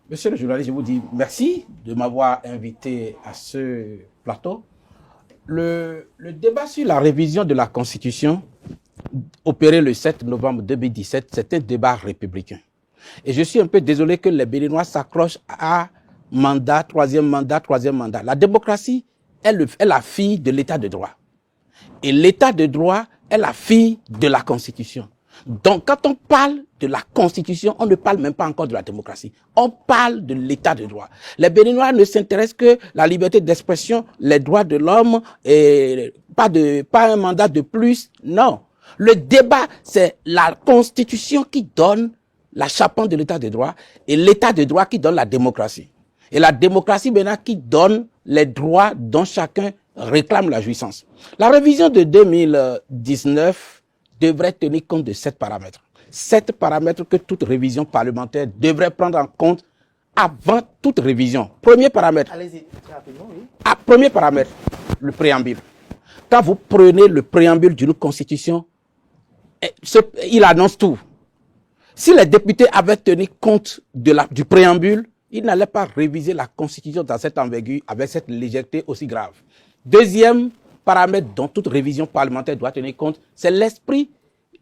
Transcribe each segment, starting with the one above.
Monsieur le journaliste, je vous dis merci de m'avoir invité à ce plateau. Le débat sur la révision de la Constitution, opéré le 7 novembre 2017, c'est un débat républicain. Et je suis un peu désolé que les Béninois s'accrochent à mandat, troisième mandat, troisième mandat. La démocratie est la fille de l'état de droit. Et l'état de droit est la fille de la Constitution. Donc, quand on parle de la Constitution, on ne parle même pas encore de la démocratie. On parle de l'état de droit. Les Béninois ne s'intéressent que la liberté d'expression, les droits de l'homme, et pas un mandat de plus. Non. Le débat, c'est la Constitution qui donne la charpente de l'état de droit et l'état de droit qui donne la démocratie. Et la démocratie, maintenant, qui donne les droits dont chacun réclame la jouissance. La révision de 2019 devrait tenir compte de 7 paramètres. 7 paramètres que toute révision parlementaire devrait prendre en compte avant toute révision. Premier paramètre. Allez-y, très rapidement, oui. Premier paramètre, le préambule. Quand vous prenez le préambule d'une constitution, il annonce tout. Si les députés avaient tenu compte du préambule, ils n'allaient pas réviser la constitution dans cette envergure, avec cette légèreté aussi grave. Deuxième paramètre dont toute révision parlementaire doit tenir compte, c'est l'esprit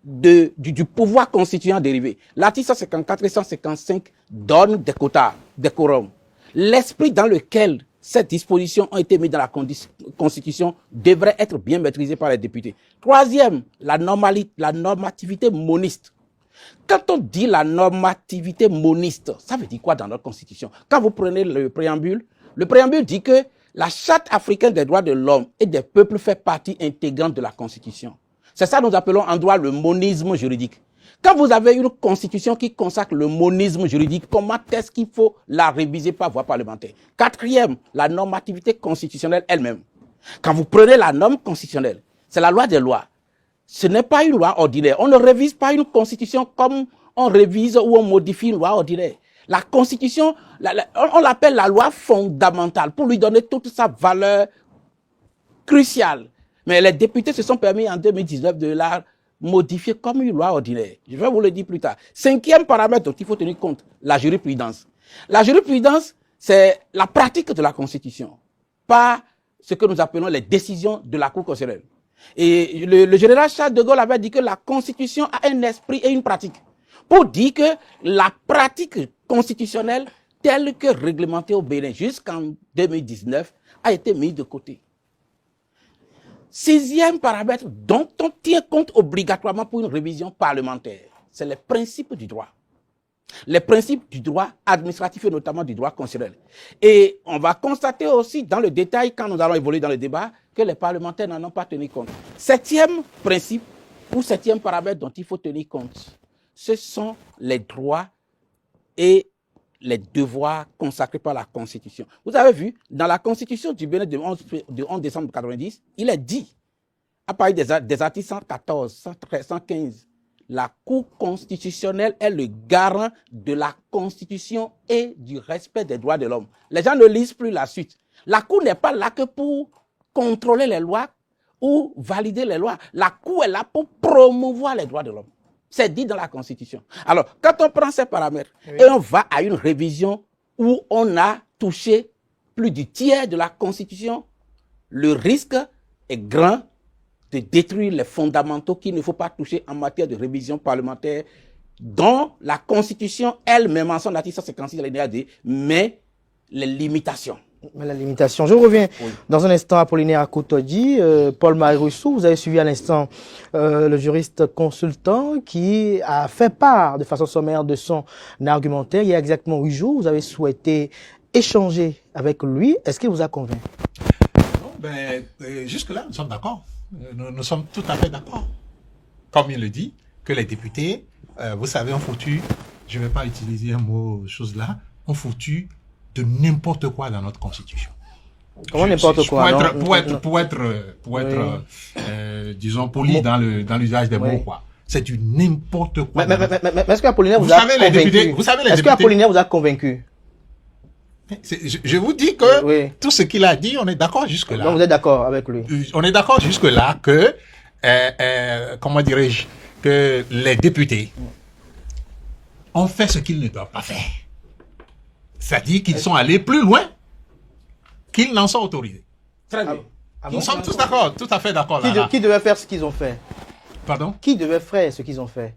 du pouvoir constituant dérivé. L'article 154 et 155 donnent des quotas, des quorums. L'esprit dans lequel ces dispositions ont été mises dans la Constitution devrait être bien maîtrisé par les députés. Troisième, la normativité moniste. Quand on dit la normativité moniste, ça veut dire quoi dans notre Constitution? Quand vous prenez le préambule dit que la Charte africaine des droits de l'homme et des peuples fait partie intégrante de la Constitution. C'est ça que nous appelons en droit le monisme juridique. Quand vous avez une Constitution qui consacre le monisme juridique, comment est-ce qu'il faut la réviser par voie parlementaire? Quatrième, la normativité constitutionnelle elle-même. Quand vous prenez la norme constitutionnelle, c'est la loi des lois. Ce n'est pas une loi ordinaire. On ne révise pas une constitution comme on révise ou on modifie une loi ordinaire. La constitution, on l'appelle la loi fondamentale pour lui donner toute sa valeur cruciale. Mais les députés se sont permis en 2019 de la modifier comme une loi ordinaire. Je vais vous le dire plus tard. Cinquième paramètre dont il faut tenir compte, la jurisprudence. La jurisprudence, c'est la pratique de la Constitution, pas ce que nous appelons les décisions de la Cour constitutionnelle. Et le général Charles de Gaulle avait dit que la Constitution a un esprit et une pratique. Pour dire que la pratique constitutionnelle telle que réglementée au Bénin jusqu'en 2019 a été mise de côté. Sixième paramètre dont on tient compte obligatoirement pour une révision parlementaire, c'est les principes du droit. Les principes du droit administratif et notamment du droit constitutionnel. Et on va constater aussi dans le détail, quand nous allons évoluer dans le débat, que les parlementaires n'en ont pas tenu compte. Septième principe ou septième paramètre dont il faut tenir compte, ce sont les droits et les devoirs consacrés par la Constitution. Vous avez vu, dans la Constitution du Bénin de 11 décembre 1990, il est dit, à partir des articles 114, 113, 115, la Cour constitutionnelle est le garant de la Constitution et du respect des droits de l'homme. Les gens ne lisent plus la suite. La Cour n'est pas là que pour contrôler les lois ou valider les lois. La Cour est là pour promouvoir les droits de l'homme. C'est dit dans la Constitution. Alors, quand on prend ces paramètres et on va à une révision où on a touché plus du tiers de la Constitution, le risque est grand de détruire les fondamentaux qu'il ne faut pas toucher en matière de révision parlementaire, dont la Constitution elle-même, en son article 156 alinéa 2, met les limitations. Mais la limitation. Je reviens dans un instant à Apollinaire Akotodji. Paul-Marie Rousseau, vous avez suivi à l'instant le juriste consultant qui a fait part de façon sommaire de son argumentaire. Il y a exactement 8 jours, vous avez souhaité échanger avec lui. Est-ce qu'il vous a convaincu? Non, jusque-là, nous sommes d'accord. Nous sommes tout à fait d'accord. Comme il le dit, que les députés, vous savez, ont foutu, je ne vais pas utiliser un mot, chose là, ont foutu de n'importe quoi dans notre Constitution. Comment n'importe quoi? Pour être disons, poli dans l'usage des mots, quoi. C'est du n'importe quoi. Mais est-ce qu'Apollinaire vous a convaincu? Est-ce qu'Apollinaire vous a convaincu? Je vous dis que tout ce qu'il a dit, on est d'accord jusque-là. Donc vous êtes d'accord avec lui? On est d'accord jusque-là que, comment dirais-je, que les députés ont fait ce qu'ils ne doivent pas faire. C'est-à-dire qu'ils sont allés plus loin qu'ils n'en sont autorisés. Très bien. Nous sommes tous d'accord, tout à fait d'accord là. Qui devait faire ce qu'ils ont fait? Pardon? Qui devait faire ce qu'ils ont fait,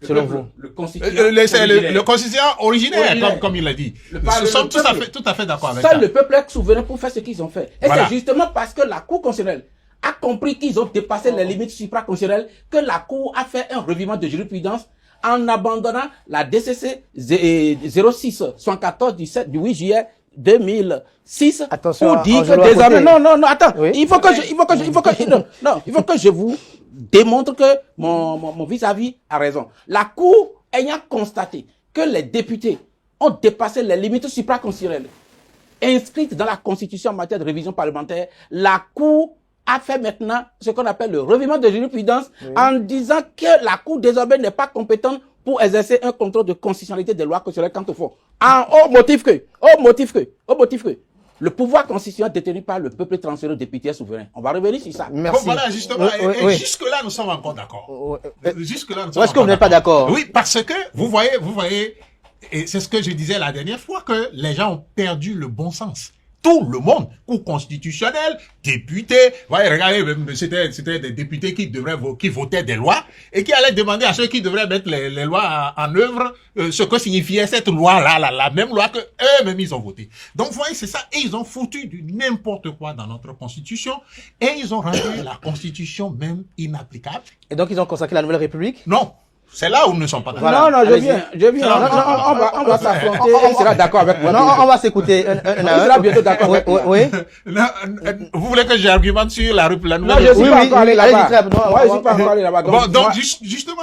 selon vous? Le constituant le constituant originaire, Originaire. comme il l'a dit. Le Nous sommes tout à fait d'accord avec ça. Seul le peuple est souverain pour faire ce qu'ils ont fait. Et Voilà. c'est justement parce que la Cour constitutionnelle a compris qu'ils ont dépassé les limites supraconstitutionnelles que la Cour a fait un revirement de jurisprudence en abandonnant la DCC 06 114 du 8 juillet 2006 Attention, pour dire Angelo que à désormais côté. non attends, Oui. il faut que je vous démontre que mon vis-à-vis a raison. La Cour ayant constaté que les députés ont dépassé les limites supraconstitutionnelles inscrites dans la Constitution en matière de révision parlementaire, la Cour a fait maintenant ce qu'on appelle le revirement de jurisprudence en disant que la Cour désormais n'est pas compétente pour exercer un contrôle de constitutionnalité des lois constitutionnelles quant au fond. Au motif que le pouvoir constitutionnel détenu par le peuple transféré aux députés souverains. On va revenir sur ça. Merci. Bon, voilà, justement, Oui. jusque-là, nous sommes encore d'accord. Jusque-là, nous sommes Est-ce que vous encore n'êtes pas d'accord? Oui, parce que, vous voyez, et c'est ce que je disais la dernière fois, que les gens ont perdu le bon sens. Tout le monde, Cour constitutionnelle, députés, voyez, regardez, c'était des députés qui votaient des lois et qui allaient demander à ceux qui devraient mettre les lois en œuvre ce que signifiait cette loi-là, la même loi que eux-mêmes ils ont voté. Donc, vous voyez, c'est ça. Et ils ont foutu du n'importe quoi dans notre constitution et ils ont rendu la constitution même inapplicable. Et donc, ils ont consacré la Nouvelle République? Non. C'est là où nous ne sommes pas d'accord. Voilà. Non, je Allez-y. viens. On va s'affronter. On- Il sera d'accord avec moi. Non, on va s'écouter un Il à sera un. bientôt d'accord avec moi. Oui. Non, vous voulez que j'argumente sur la nouvelle Non, je ne suis Oui, pas oui, encore allé allez-y, là-bas. très bien. Non, Moi, je on ne suis pas va- encore allé là-bas. Bon, donc moi- justement,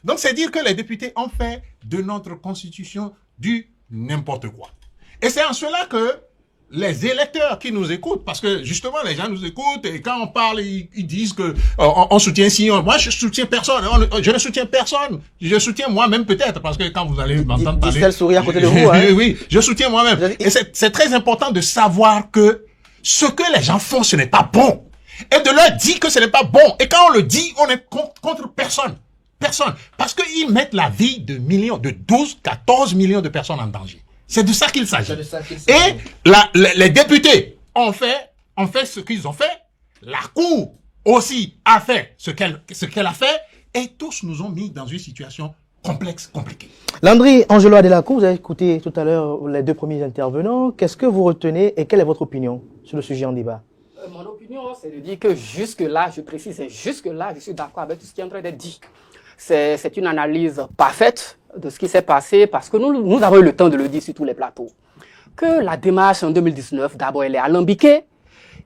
donc c'est dire que les députés ont fait de notre constitution du n'importe quoi. Et c'est en cela que les électeurs qui nous écoutent, parce que justement les gens nous écoutent et quand on parle, ils disent que on soutient si, moi je soutiens personne, je ne soutiens personne, je soutiens moi-même peut-être, parce que quand vous allez m'entendre parler, Dit-elle sourit à côté de vous, hein. oui, je soutiens moi-même. Et c'est très important de savoir que ce que les gens font, ce n'est pas bon. Et de leur dire que ce n'est pas bon. Et quand on le dit, on est contre personne. Personne. Parce qu'ils mettent la vie de millions, de 12, 14 millions de personnes en danger. C'est de ça qu'il s'agit. Et les députés ont fait ce qu'ils ont fait. La Cour aussi a fait ce qu'elle a fait. Et tous nous ont mis dans une situation complexe, compliquée. Landry Angelo Adelacour, vous avez écouté tout à l'heure les deux premiers intervenants. Qu'est-ce que vous retenez et quelle est votre opinion sur le sujet en débat? Mon opinion, c'est de dire que jusque-là, je précise, jusque-là, je suis d'accord avec tout ce qui est en train d'être dit. C'est une analyse parfaite de ce qui s'est passé parce que nous avons eu le temps de le dire sur tous les plateaux. Que la démarche en 2019, d'abord, elle est alambiquée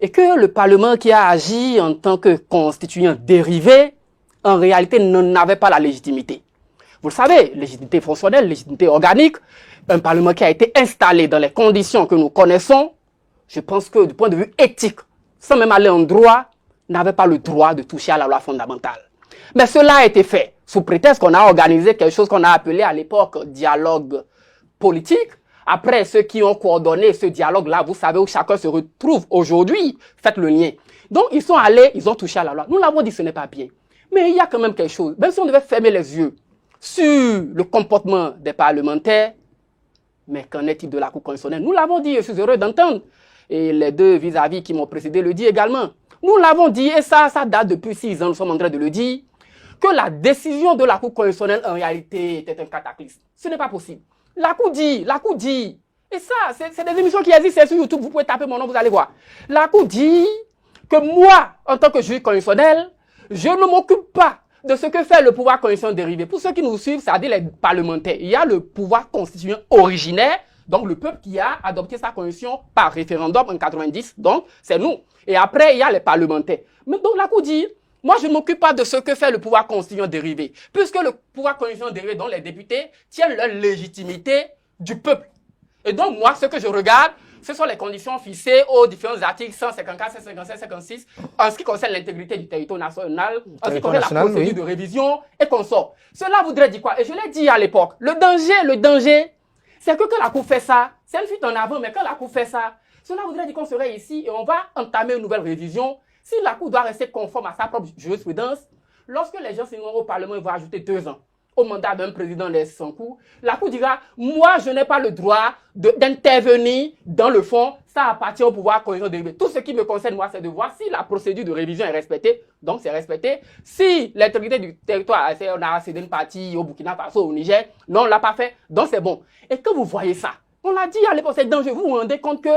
et que le Parlement qui a agi en tant que constituant dérivé, en réalité, n'avait pas la légitimité. Vous le savez, légitimité fonctionnelle, légitimité organique, un Parlement qui a été installé dans les conditions que nous connaissons, je pense que du point de vue éthique, sans même aller en droit, n'avait pas le droit de toucher à la loi fondamentale. Mais cela a été fait sous prétexte qu'on a organisé quelque chose qu'on a appelé à l'époque dialogue politique. Après, ceux qui ont coordonné ce dialogue-là, vous savez où chacun se retrouve aujourd'hui, faites le lien. Donc, ils sont allés, ils ont touché à la loi. Nous l'avons dit, ce n'est pas bien. Mais il y a quand même quelque chose. Même si on devait fermer les yeux sur le comportement des parlementaires, mais qu'en est-il de la Cour constitutionnelle? Nous l'avons dit, je suis heureux d'entendre. Et les deux vis-à-vis qui m'ont précédé le disent également. Nous l'avons dit, et ça date depuis 6 ans, nous sommes en train de le dire, que la décision de la Cour constitutionnelle, en réalité, était un cataclysme. Ce n'est pas possible. La Cour dit, et ça, c'est des émissions qui existent sur YouTube, vous pouvez taper mon nom, vous allez voir. La Cour dit que moi, en tant que juge constitutionnel, je ne m'occupe pas de ce que fait le pouvoir constitutionnel dérivé. Pour ceux qui nous suivent, c'est-à-dire les parlementaires, il y a le pouvoir constitutionnel originaire, donc le peuple qui a adopté sa constitution par référendum en 90, donc c'est nous. Et après, il y a les parlementaires. Mais donc la Cour dit, moi je ne m'occupe pas de ce que fait le pouvoir constitutionnel dérivé, puisque le pouvoir constitutionnel dérivé, dont les députés, tiennent leur légitimité du peuple. Et donc moi, ce que je regarde, ce sont les conditions fixées aux différents articles 154, 157, 156, en ce qui concerne l'intégrité du territoire national, en ce qui concerne la procédure de révision et consorts. Cela voudrait dire quoi? Et je l'ai dit à l'époque, le danger, c'est que quand la Cour fait ça, c'est une fuite en avant, mais quand la Cour fait ça, cela voudrait dire qu'on serait ici et on va entamer une nouvelle révision. Si la Cour doit rester conforme à sa propre jurisprudence, lorsque les gens signeront au Parlement, ils vont ajouter 2 ans. au mandat d'un président de son cours, la Cour dira, moi, je n'ai pas le droit d'intervenir dans le fond, ça appartient au pouvoir constitutionnel de réviser. Tout ce qui me concerne, moi, c'est de voir si la procédure de révision est respectée, donc c'est respecté. Si l'intégrité du territoire, on a cédé une partie au Burkina Faso, au Niger, non, on l'a pas fait, donc c'est bon. Et quand vous voyez ça, on l'a dit à l'époque, c'est dangereux, vous vous rendez compte que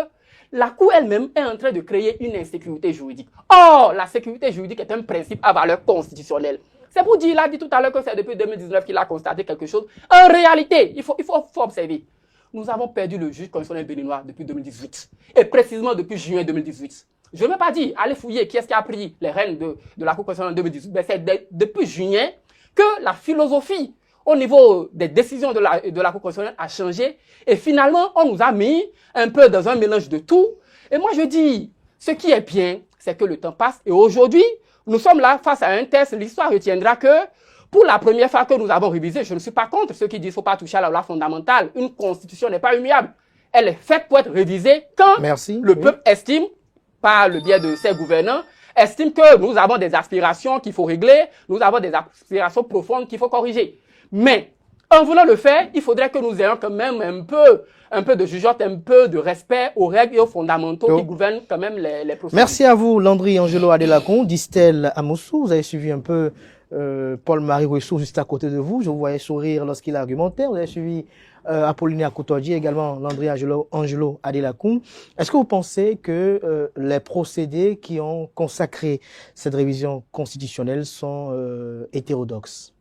la Cour elle-même est en train de créer une insécurité juridique. Or, la sécurité juridique est un principe à valeur constitutionnelle. C'est pour dire, il a dit tout à l'heure que c'est depuis 2019 qu'il a constaté quelque chose. En réalité, il faut observer. Nous avons perdu le juge constitutionnel béninois depuis 2018. Et précisément depuis juin 2018. Je ne veux pas dire, allez fouiller qui est-ce qui a pris les rênes de la Cour constitutionnelle en 2018. Mais c'est depuis juin que la philosophie au niveau des décisions de la Cour constitutionnelle a changé. Et finalement, on nous a mis un peu dans un mélange de tout. Et moi, je dis, ce qui est bien, c'est que le temps passe. Et aujourd'hui, nous sommes là face à un test. L'histoire retiendra que pour la première fois que nous avons révisé, je ne suis pas contre ceux qui disent qu'il ne faut pas toucher à la loi fondamentale. Une constitution n'est pas immuable. Elle est faite pour être révisée quand le peuple estime, par le biais de ses gouvernants, estime que nous avons des aspirations qu'il faut régler, nous avons des aspirations profondes qu'il faut corriger. Mais, en voulant le faire, il faudrait que nous ayons quand même un peu de jugeote, un peu de respect aux règles et aux fondamentaux qui gouvernent quand même les procédures. Merci à vous, Landry Angelo Adelakun, Distel Amoussou. Vous avez suivi un peu Paul-Marie Ruessou juste à côté de vous. Je vous voyais sourire lorsqu'il argumentait. Vous avez suivi Apollinaire Koutodji, également Landry Angelo Adelakun. Est-ce que vous pensez que les procédés qui ont consacré cette révision constitutionnelle sont hétérodoxes?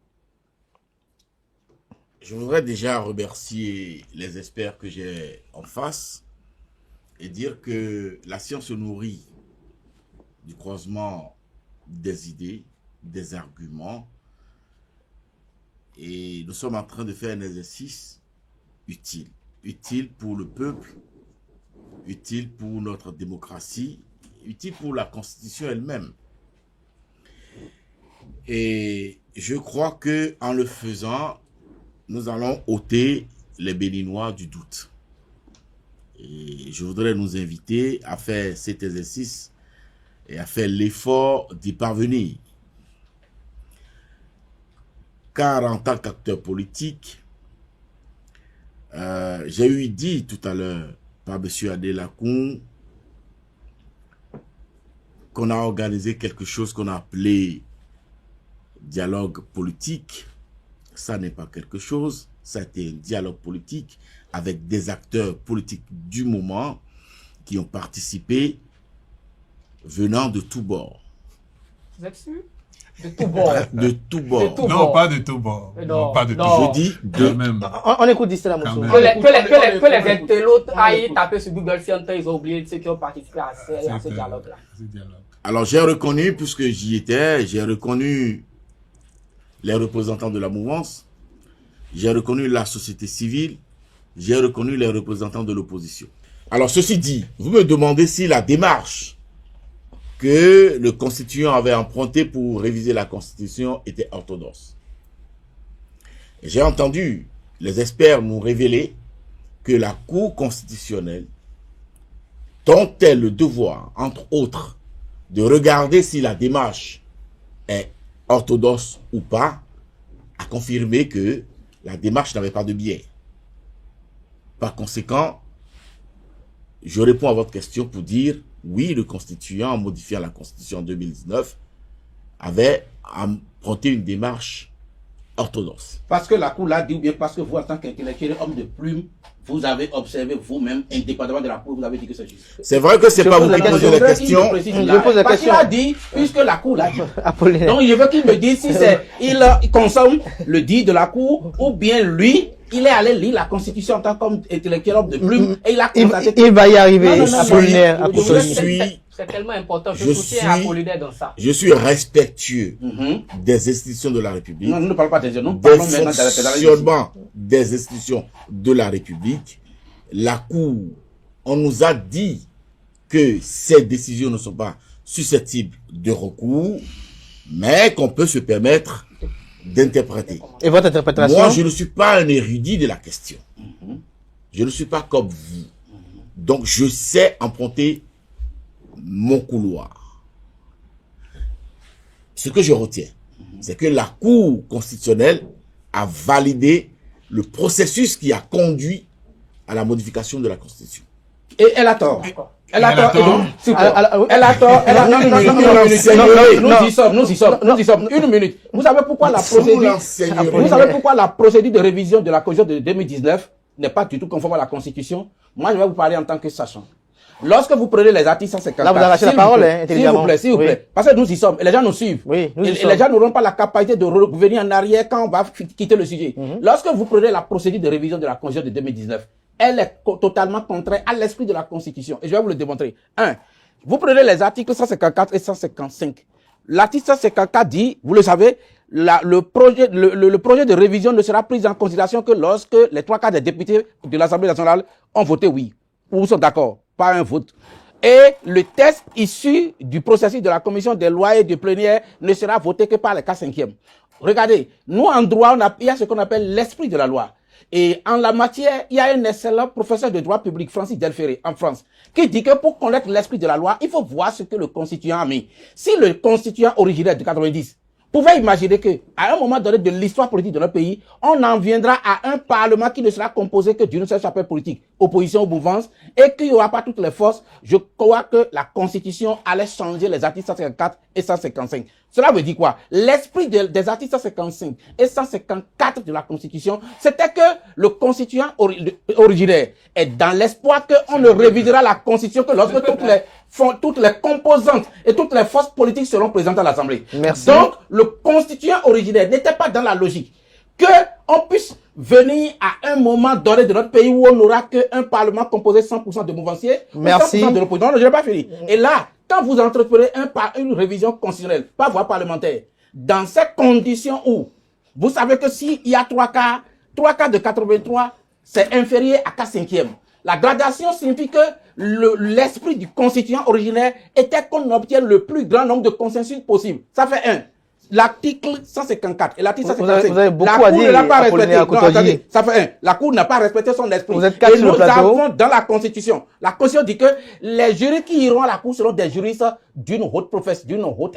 Je voudrais déjà remercier les experts que j'ai en face et dire que la science se nourrit du croisement des idées, des arguments, et nous sommes en train de faire un exercice utile. Utile pour le peuple, utile pour notre démocratie, utile pour la Constitution elle-même. Et je crois que en le faisant, nous allons ôter les Béninois du doute. Et je voudrais nous inviter à faire cet exercice et à faire l'effort d'y parvenir. Car en tant qu'acteur politique, j'ai eu dit tout à l'heure par M. Adelakun qu'on a organisé quelque chose qu'on a appelé dialogue politique. Ça n'est pas quelque chose, ça a été un dialogue politique avec des acteurs politiques du moment qui ont participé venant de tous bords. Vous êtes sûr? De tous bords. De tous bords. Non, pas de tous bords. Non, pas de tous non. bords. Je dis de même. On écoute Distel Amoussou. Quand Que les intellotes aillent taper sur Google si ils ont oublié ceux qui ont participé à ce dialogue-là. Alors j'ai reconnu, puisque j'y étais, j'ai reconnu les représentants de la mouvance, j'ai reconnu la société civile, j'ai reconnu les représentants de l'opposition. Alors ceci dit, vous me demandez si la démarche que le constituant avait empruntée pour réviser la Constitution était orthodoxe. J'ai entendu les experts nous révéler que la Cour constitutionnelle, dont est le devoir, entre autres, de regarder si la démarche est orthodoxe ou pas, a confirmé que la démarche n'avait pas de biais. Par conséquent, je réponds à votre question pour dire oui, le constituant, en modifiant la Constitution en 2019, avait emprunté une démarche orthodoxe. Parce que la Cour l'a dit, ou bien parce que vous, en tant qu'intellectuel, homme de plume, vous avez observé vous-même, indépendamment de la Cour, vous avez dit que c'est juste. C'est vrai que c'est pas vous qui posez la question. Je pose la Parce question. qu'il a dit, puisque la Cour l'a dit. Apollinaire. Donc, je veux qu'il me dise si c'est, il consomme le dit de la Cour, ou bien lui, il est allé lire la Constitution en tant qu'intellectuel homme de plume, et il a constaté Il va y arriver, Non, non, non, Apollinaire. non, Je suis C'est tellement important. Je Je soutiens suis- Apollinaire dans ça. Je suis respectueux Mhm. des institutions de la République, Non, nous ne parlons pas des jeunes, nous des parlons maintenant de la fonctionnements des institutions de la République. La Cour, on nous a dit que ces décisions ne sont pas susceptibles de recours, mais qu'on peut se permettre d'interpréter. Et votre interprétation? Moi, je ne suis pas un érudit de la question. Je ne suis pas comme vous. Donc, je sais emprunter mon couloir. Ce que je retiens, c'est que la Cour constitutionnelle à valider le processus qui a conduit à la modification de la Constitution. Et elle a tort. Elle a Elle a tort. tort. S'il vous plaît. Elle a tort. Elle a Nous y sommes. Une minute. Vous savez pourquoi la procédure, vous savez pourquoi la procédure de révision de la Constitution de 2019 n'est pas du tout conforme à la Constitution? Moi, je vais vous parler en tant que sachant. Lorsque vous prenez les articles 154, Là, vous arrachez la parole, intelligemment. S'il vous plaît. Oui. Parce que nous y sommes. Et les gens nous suivent. Oui, nous y et sommes. les gens n'auront pas la capacité de revenir en arrière quand on va quitter le sujet. Lorsque vous prenez la procédure de révision de la Constitution de 2019, elle est totalement contraire à l'esprit de la Constitution. Et je vais vous le démontrer. 1. Vous prenez les articles 154 et 155. L'article 154 dit, vous le savez, le projet de révision ne sera pris en considération que lorsque les 3/4 des députés de l'Assemblée nationale ont voté oui, ou sont d'accord, pas un vote. Et le texte issu du processus de la commission des lois et du plénière ne sera voté que par les 4/5. Regardez, nous en droit, il y a ce qu'on appelle l'esprit de la loi. Et en la matière, il y a un excellent professeur de droit public, Francis Delferré, en France, qui dit que pour connaître l'esprit de la loi, il faut voir ce que le constituant a mis. Si le constituant originaire de 90 pouvait imaginer que, à un moment donné de l'histoire politique de notre pays, on en viendra à un parlement qui ne sera composé que d'une seule chapelle politique, opposition aux mouvances, et qu'il n'y aura pas toutes les forces, je crois que la Constitution allait changer les articles 154 et 155. Cela veut dire quoi? L'esprit des articles 155 et 154 de la Constitution, c'était que le constituant originaire est dans l'espoir qu'on ne révisera la Constitution que lorsque toutes les composantes et toutes les forces politiques seront présentes à l'Assemblée. Merci. Donc, le constituant originaire n'était pas dans la logique que on puisse venir à un moment donné de notre pays où on n'aura qu'un parlement composé 100% de mouvanciers, Merci. 100% de l'opposition. Non, je n'ai pas fini. Et là, quand vous entreprenez une révision constitutionnelle, pas voie parlementaire, dans ces conditions où vous savez que s'il y a 3/4 de 83, c'est inférieur à 4/5. La gradation signifie que l'esprit du constituant originaire était qu'on obtienne le plus grand nombre de consensus possible. Ça fait 1. L'article 154 et l'article 155. Vous avez beaucoup la Cour à dire, ne l'a pas respecté. Apollinaire Non, attendez, ça fait 1. La Cour n'a pas respecté son esprit. Vous êtes 4 et sur le nous plateau. avons dans la Constitution. La Constitution dit que les juristes qui iront à la Cour seront des juristes d'une haute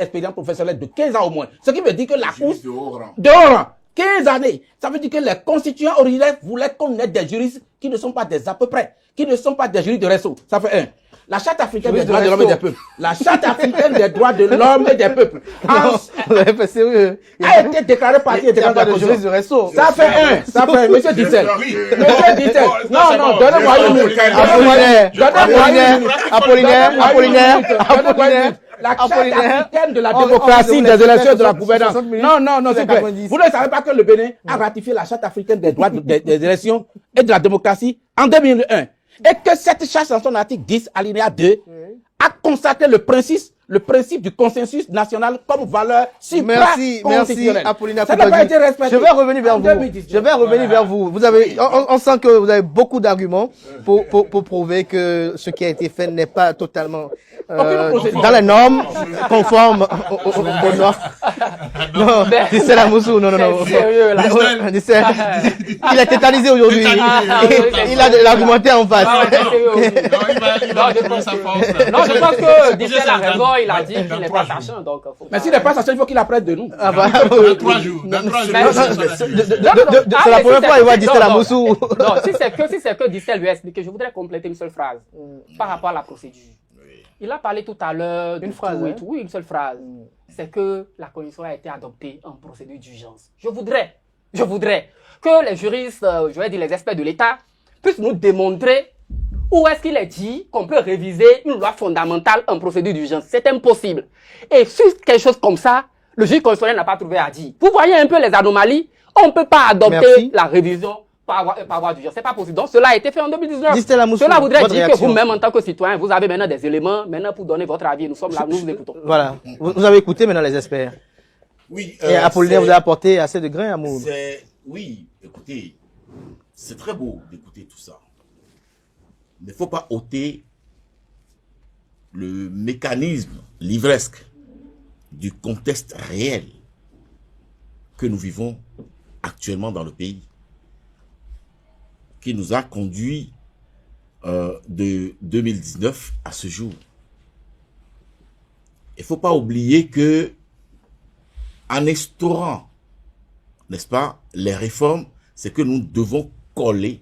expérience professionnelle de 15 ans au moins. Ce qui veut dire que la Cour Juriste de haut rang. de haut rang, 15 années. Ça veut dire que les constituants originaires voulaient qu'on ait des juristes qui ne sont pas des à peu près, qui ne sont pas des juristes de réseau. Ça fait 1. La Charte africaine des droits de l'homme et des peuples. La Charte africaine des droits de l'homme et des peuples. Vous avez fait sérieux. A été déclarée partie intégrante de la juriste de Constitution. réseau. Ça fait 1. Ça fait, monsieur Dissel. Monsieur Dissel. Non, donnez-moi une minute. Apollinaire. La Charte Apollinaire. africaine de la On démocratie, vous des élections et de la 60 gouvernance. minutes. Non, s'il vous plaît. 90. Vous ne savez pas que le Bénin a ratifié la Charte africaine des droits des élections et de la démocratie en 2001. Et que cette charte, en son article 10, alinéa 2, a consacré le principe du consensus national comme valeur Merci, supraconstitutionnelle. Apollinaire Ça n'a pas été respecté. Je vais revenir vers En vous. 2019. Je vais revenir vers vous. Vous avez, on sent que vous avez beaucoup d'arguments pour prouver que ce qui a été fait n'est pas totalement dans les normes conformes aux normes. Non, Dissel Amoussou, non. C'est sérieux, là. Dissel, il est tétanisé aujourd'hui. Il a de l'argumentaire en face. Non, je pense que Dissel a raison, il a dit qu'il n'est pas sachant, donc faut Mais pas- s'il n'est pas sachant, il faut qu'il apprenne de nous. Ah bah, Dans 3 jours. c'est la première fois qu'il voit Dissel Amoussou. Non, si c'est que Dissel lui a expliqué, je voudrais compléter une seule phrase par rapport à la procédure. Il a parlé tout à l'heure Une phrase, hein? oui, une seule phrase. C'est que la Constitution a été adoptée en procédure d'urgence. Je voudrais que les juristes, je vais dire les experts de l'État, puissent nous démontrer où est-ce qu'il est dit qu'on peut réviser une loi fondamentale en procédure d'urgence. C'est impossible. Et sur quelque chose comme ça, le juge constitutionnel n'a pas trouvé à dire. Vous voyez un peu les anomalies? On ne peut pas adopter Merci. la révision par voie d'urgence. C'est pas possible. Donc cela a été fait en 2019. Dissel Amoussou, Cela voudrait votre dire que réaction. vous-même, en tant que citoyen, vous avez maintenant des éléments maintenant pour donner votre avis. Nous sommes là, nous vous écoutons. Voilà. Vous avez écouté maintenant les experts. Oui, Et Apollinaire c'est- vous a apporté assez de grains à moudre. Oui, écoutez, c'est très beau d'écouter tout ça. Mais il ne faut pas ôter le mécanisme livresque du contexte réel que nous vivons actuellement dans le pays, qui nous a conduit de 2019 à ce jour. Il ne faut pas oublier que en instaurant n'est-ce pas, les réformes, c'est que nous devons coller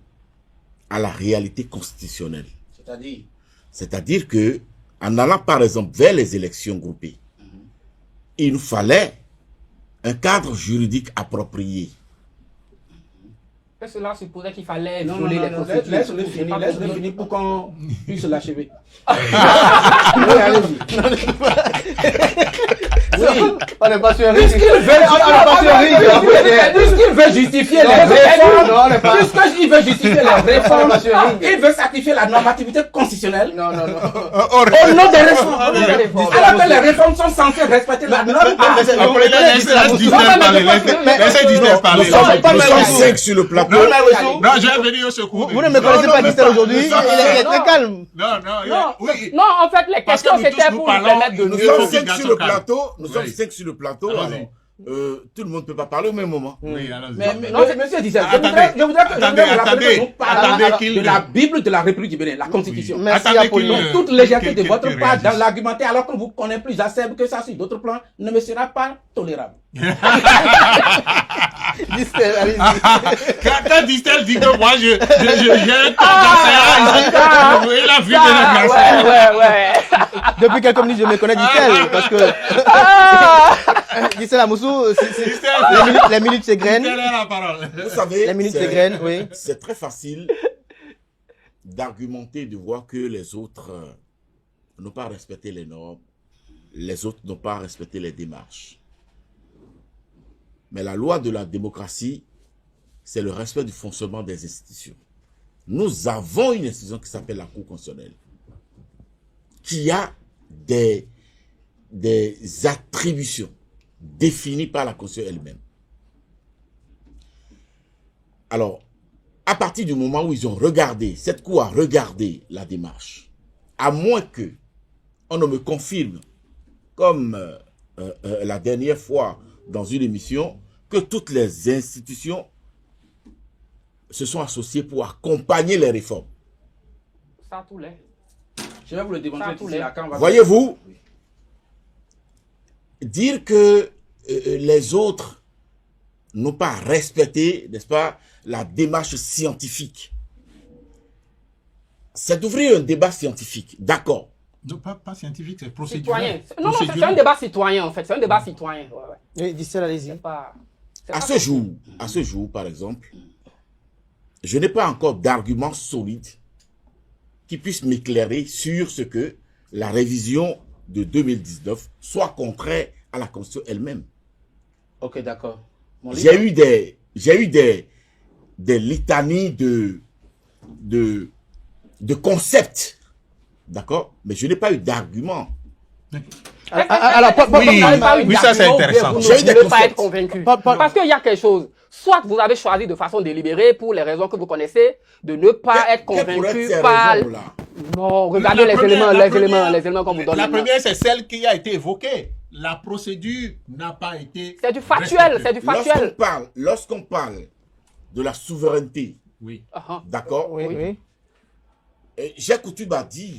à la réalité constitutionnelle. C'est-à-dire que, en allant par exemple vers les élections groupées, il nous fallait un cadre juridique approprié. Cela supposait qu'il fallait Non, violer les procédures. laisse-le C'est finir, pas laisse-le possible. finir pour qu'on puisse l'achever. Oui, allez-y. On n'est pas sur un Puisqu'il veut justifier les réformes, puisqu'il veut justifier les réformes, il veut sacrifier la normativité constitutionnelle Non. au nom des réformes. Alors que les réformes sont censées respecter la norme. Laissez Distel parler. Nous sommes 5 sur le plateau. Non, je vais venir au secours. Vous ne me connaissez pas Distel aujourd'hui, il est très calme. Non, en fait, les Parce que questions, nous tous, c'était nous pour parlons, permettre de nous Nous mieux. sommes sommes 5 sur le plateau. Nous sommes Oui. 5 sur le plateau. Allons-y. Alors, tout le monde ne peut pas parler au même moment. Oui, allons-y. Mais Non, monsieur Dissel, Attendez, je voudrais que attendez, vous rappeliez que nous attendez parlons qu'il de la le- Bible de la République du Bénin, la Constitution. Merci Attendez Apolline. qu'il- Toute légèreté de qu'il votre part réagisse. dans l'argumentaire, alors qu'on vous connaît plus acerbe que ça sur d'autres plans, ne me sera pas tolérable. Distel, allez-y. Quand Distel dit que moi, j'ai un temps il a vu de la glace. Ouais. Depuis quelques minutes, je me connais Distel, parce que Distel Amoussou, les minutes s'égrènent. Distel a la parole. Vous savez, Les minutes c'est- s'égrènent, oui. c'est très facile d'argumenter, de voir que les autres n'ont pas respecté les normes, les autres n'ont pas respecté les démarches. Mais la loi de la démocratie, c'est le respect du fonctionnement des institutions. Nous avons une institution qui s'appelle la Cour constitutionnelle, qui a des attributions définies par la Constitution elle-même. Alors, à partir du moment où ils ont regardé, cette Cour a regardé la démarche, à moins que on ne me confirme, comme la dernière fois dans une émission, que toutes les institutions se sont associées pour accompagner les réformes. Ça, tous les. Je vais vous le démontrer Ça, tous ici, les- là, quand on va- Voyez-vous, dire que les autres n'ont pas respecté, n'est-ce pas, la démarche scientifique, c'est d'ouvrir un débat scientifique, d'accord. Non, pas scientifique, c'est procédural. Citoyen. Non, c'est un débat citoyen, en fait. C'est un débat citoyen. Ouais. Oui, Distel, allez-y. C'est pas. c'est À pas ce jour, par exemple, je n'ai pas encore d'arguments solides qui puissent m'éclairer sur ce que la révision de 2019 soit contraire à la Constitution elle-même. Ok, d'accord. Mon J'ai livre- eu des litanies de concepts, d'accord, mais je n'ai pas eu d'arguments. Alors, Oui, oui, ça, c'est intéressant. Vous J'ai eu ne des voulez pas concepts. être convaincu. Pas- Parce qu'il y a quelque chose. Soit vous avez choisi de façon délibérée, pour les raisons que vous connaissez, de ne pas être Quelles pourraient convaincu être ces par. raisons-là? Non, regardez La les première- éléments, la les première- éléments qu'on vous donne. La maintenant. première, c'est celle qui a été évoquée. La procédure n'a pas été. C'est du factuel, c'est du factuel. Lorsqu'on parle de la souveraineté, Oui. Ah, d'accord, Oui, oui. j'ai coutume à dire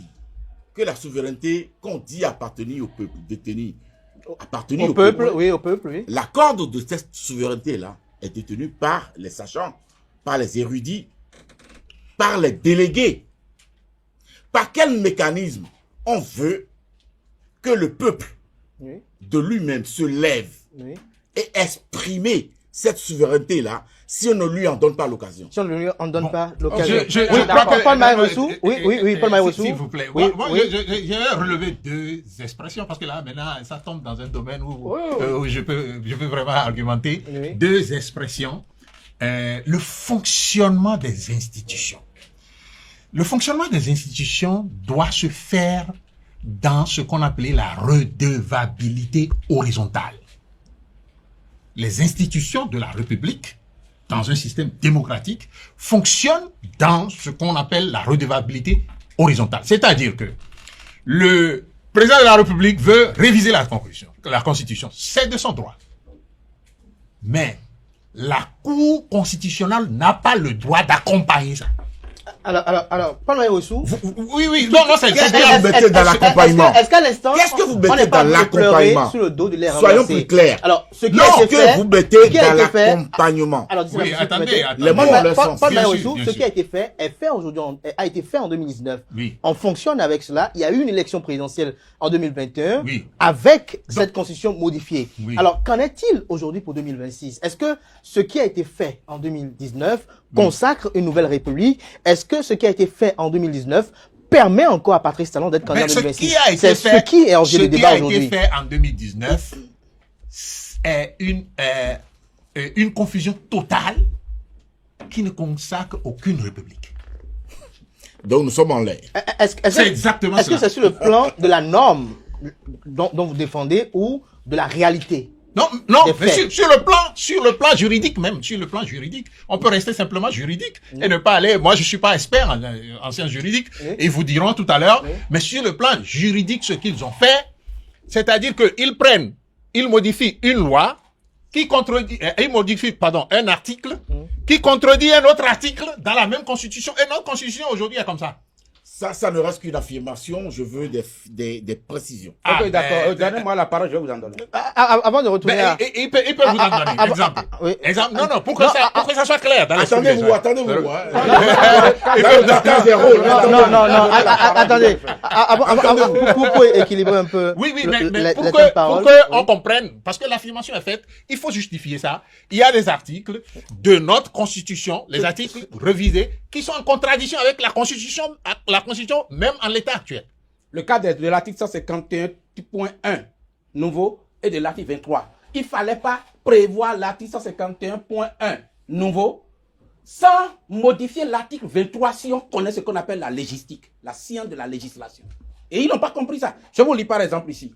que la souveraineté qu'on dit appartenir au peuple, détenir, appartenir Au peuple, oui, au peuple, oui. La corde de cette souveraineté-là est détenue par les sachants, par les érudits, par les délégués. Par quel mécanisme on veut que le peuple Oui, de lui-même se lève oui. et exprimer cette souveraineté-là si on ne lui en donne pas l'occasion? Si on ne lui en donne Bon. pas l'occasion. Je Oui, crois que- Paul Maïressou. Oui, Paul Maïressou. S'il vous plaît. Oui, Moi, oui. je vais relever deux expressions parce que là, maintenant, ça tombe dans un domaine où, où je peux vraiment argumenter. Oui. Deux expressions. Le fonctionnement des institutions. Le fonctionnement des institutions doit se faire dans ce qu'on appelait la redevabilité horizontale. Les institutions de la République, dans un système démocratique, fonctionnent dans ce qu'on appelle la redevabilité horizontale. C'est-à-dire que le président de la République veut réviser la Constitution. C'est de son droit. Mais la Cour constitutionnelle n'a pas le droit d'accompagner ça. Alors, Paul Maïrossou. Oui, non, c'est Qu'est-ce que vous mettez dans l'accompagnement? Est-ce qu'à l'instant, Qu'est-ce que vous on mettez n'est pas dans en train de pleurer l'accompagnement? sur le dos de l'air Soyons renversé? plus clairs. Alors, ce qui Non, a été fait, que vous mettez ce qui a dans été fait- l'accompagnement. Alors, Oui, attendez. Les mots ont leur sens. Paul Bien sûr, Maïrossou, bien ce sûr. qui a été fait est fait aujourd'hui, a été fait en 2019. Oui. On fonctionne avec cela. Il y a eu une élection présidentielle en 2021 Oui. avec cette constitution modifiée. Oui. Alors, qu'en est-il aujourd'hui pour 2026? Est-ce que ce qui a été fait en 2019 consacre une nouvelle république? Est-ce que ce qui a été fait en 2019 permet encore à Patrice Talon d'être candidat en Ce 2026? qui a été C'est fait, ce qui est objet de débat aujourd'hui. Ce qui a été fait en 2019 est une confusion totale qui ne consacre aucune république. Donc nous sommes en l'air. C'est exactement Est-ce que cela. c'est sur le plan de la norme dont vous défendez ou de la réalité? Non, Des mais faits. sur le plan juridique même, sur le plan juridique, on peut rester simplement juridique et ne pas aller. Moi, je suis pas expert en sciences juridiques, et ils vous diront tout à l'heure. Mais sur le plan juridique, ce qu'ils ont fait, c'est-à-dire ils modifient une loi qui contredit, ils modifient, un article qui contredit un autre article dans la même constitution. Et notre constitution aujourd'hui est comme ça. Ça ne reste qu'une affirmation. Je veux des précisions. Ok, d'accord. Donnez-moi la parole, je vais vous en donner. Avant de retourner à... Il peut vous en donner exemple. oui. Exemple. Non, pour que ça soit clair dans l'esprit des Attendez-vous, gens. attendez-vous. Il peut vous Chacun ses rôles. Non, attendez. Pour équilibrer un peu Oui, le- mais la pour temps que, de parole. on comprenne, parce que l'affirmation est faite, il faut justifier ça. Il y a des articles de notre constitution, les articles révisés, qui sont en contradiction avec la constitution même en l'état actuel. Le cas de l'article 151.1 nouveau et de l'article 23. Il ne fallait pas prévoir l'article 151.1 nouveau sans modifier l'article 23 si on connaît ce qu'on appelle la légistique, la science de la législation. Et ils n'ont pas compris ça. Je vous lis par exemple ici.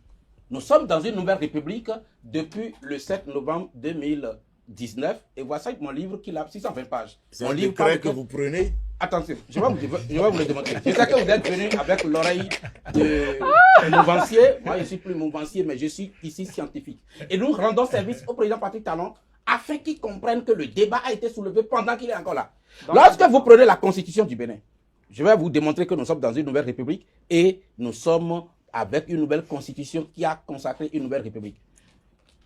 Nous sommes dans une nouvelle république depuis le 7 novembre 2019 et voici mon livre qui a 620 pages. C'est Mon un livre décret parle que vous prenez. Attention, je vais vous le démontrer. Je sais que vous êtes venu avec l'oreille de mouvancier. Moi, je ne suis plus mouvancier, mais je suis ici scientifique. Et nous rendons service au président Patrice Talon afin qu'il comprenne que le débat a été soulevé pendant qu'il est encore là. Lorsque vous prenez la constitution du Bénin, je vais vous démontrer que nous sommes dans une nouvelle république et nous sommes avec une nouvelle constitution qui a consacré une nouvelle république.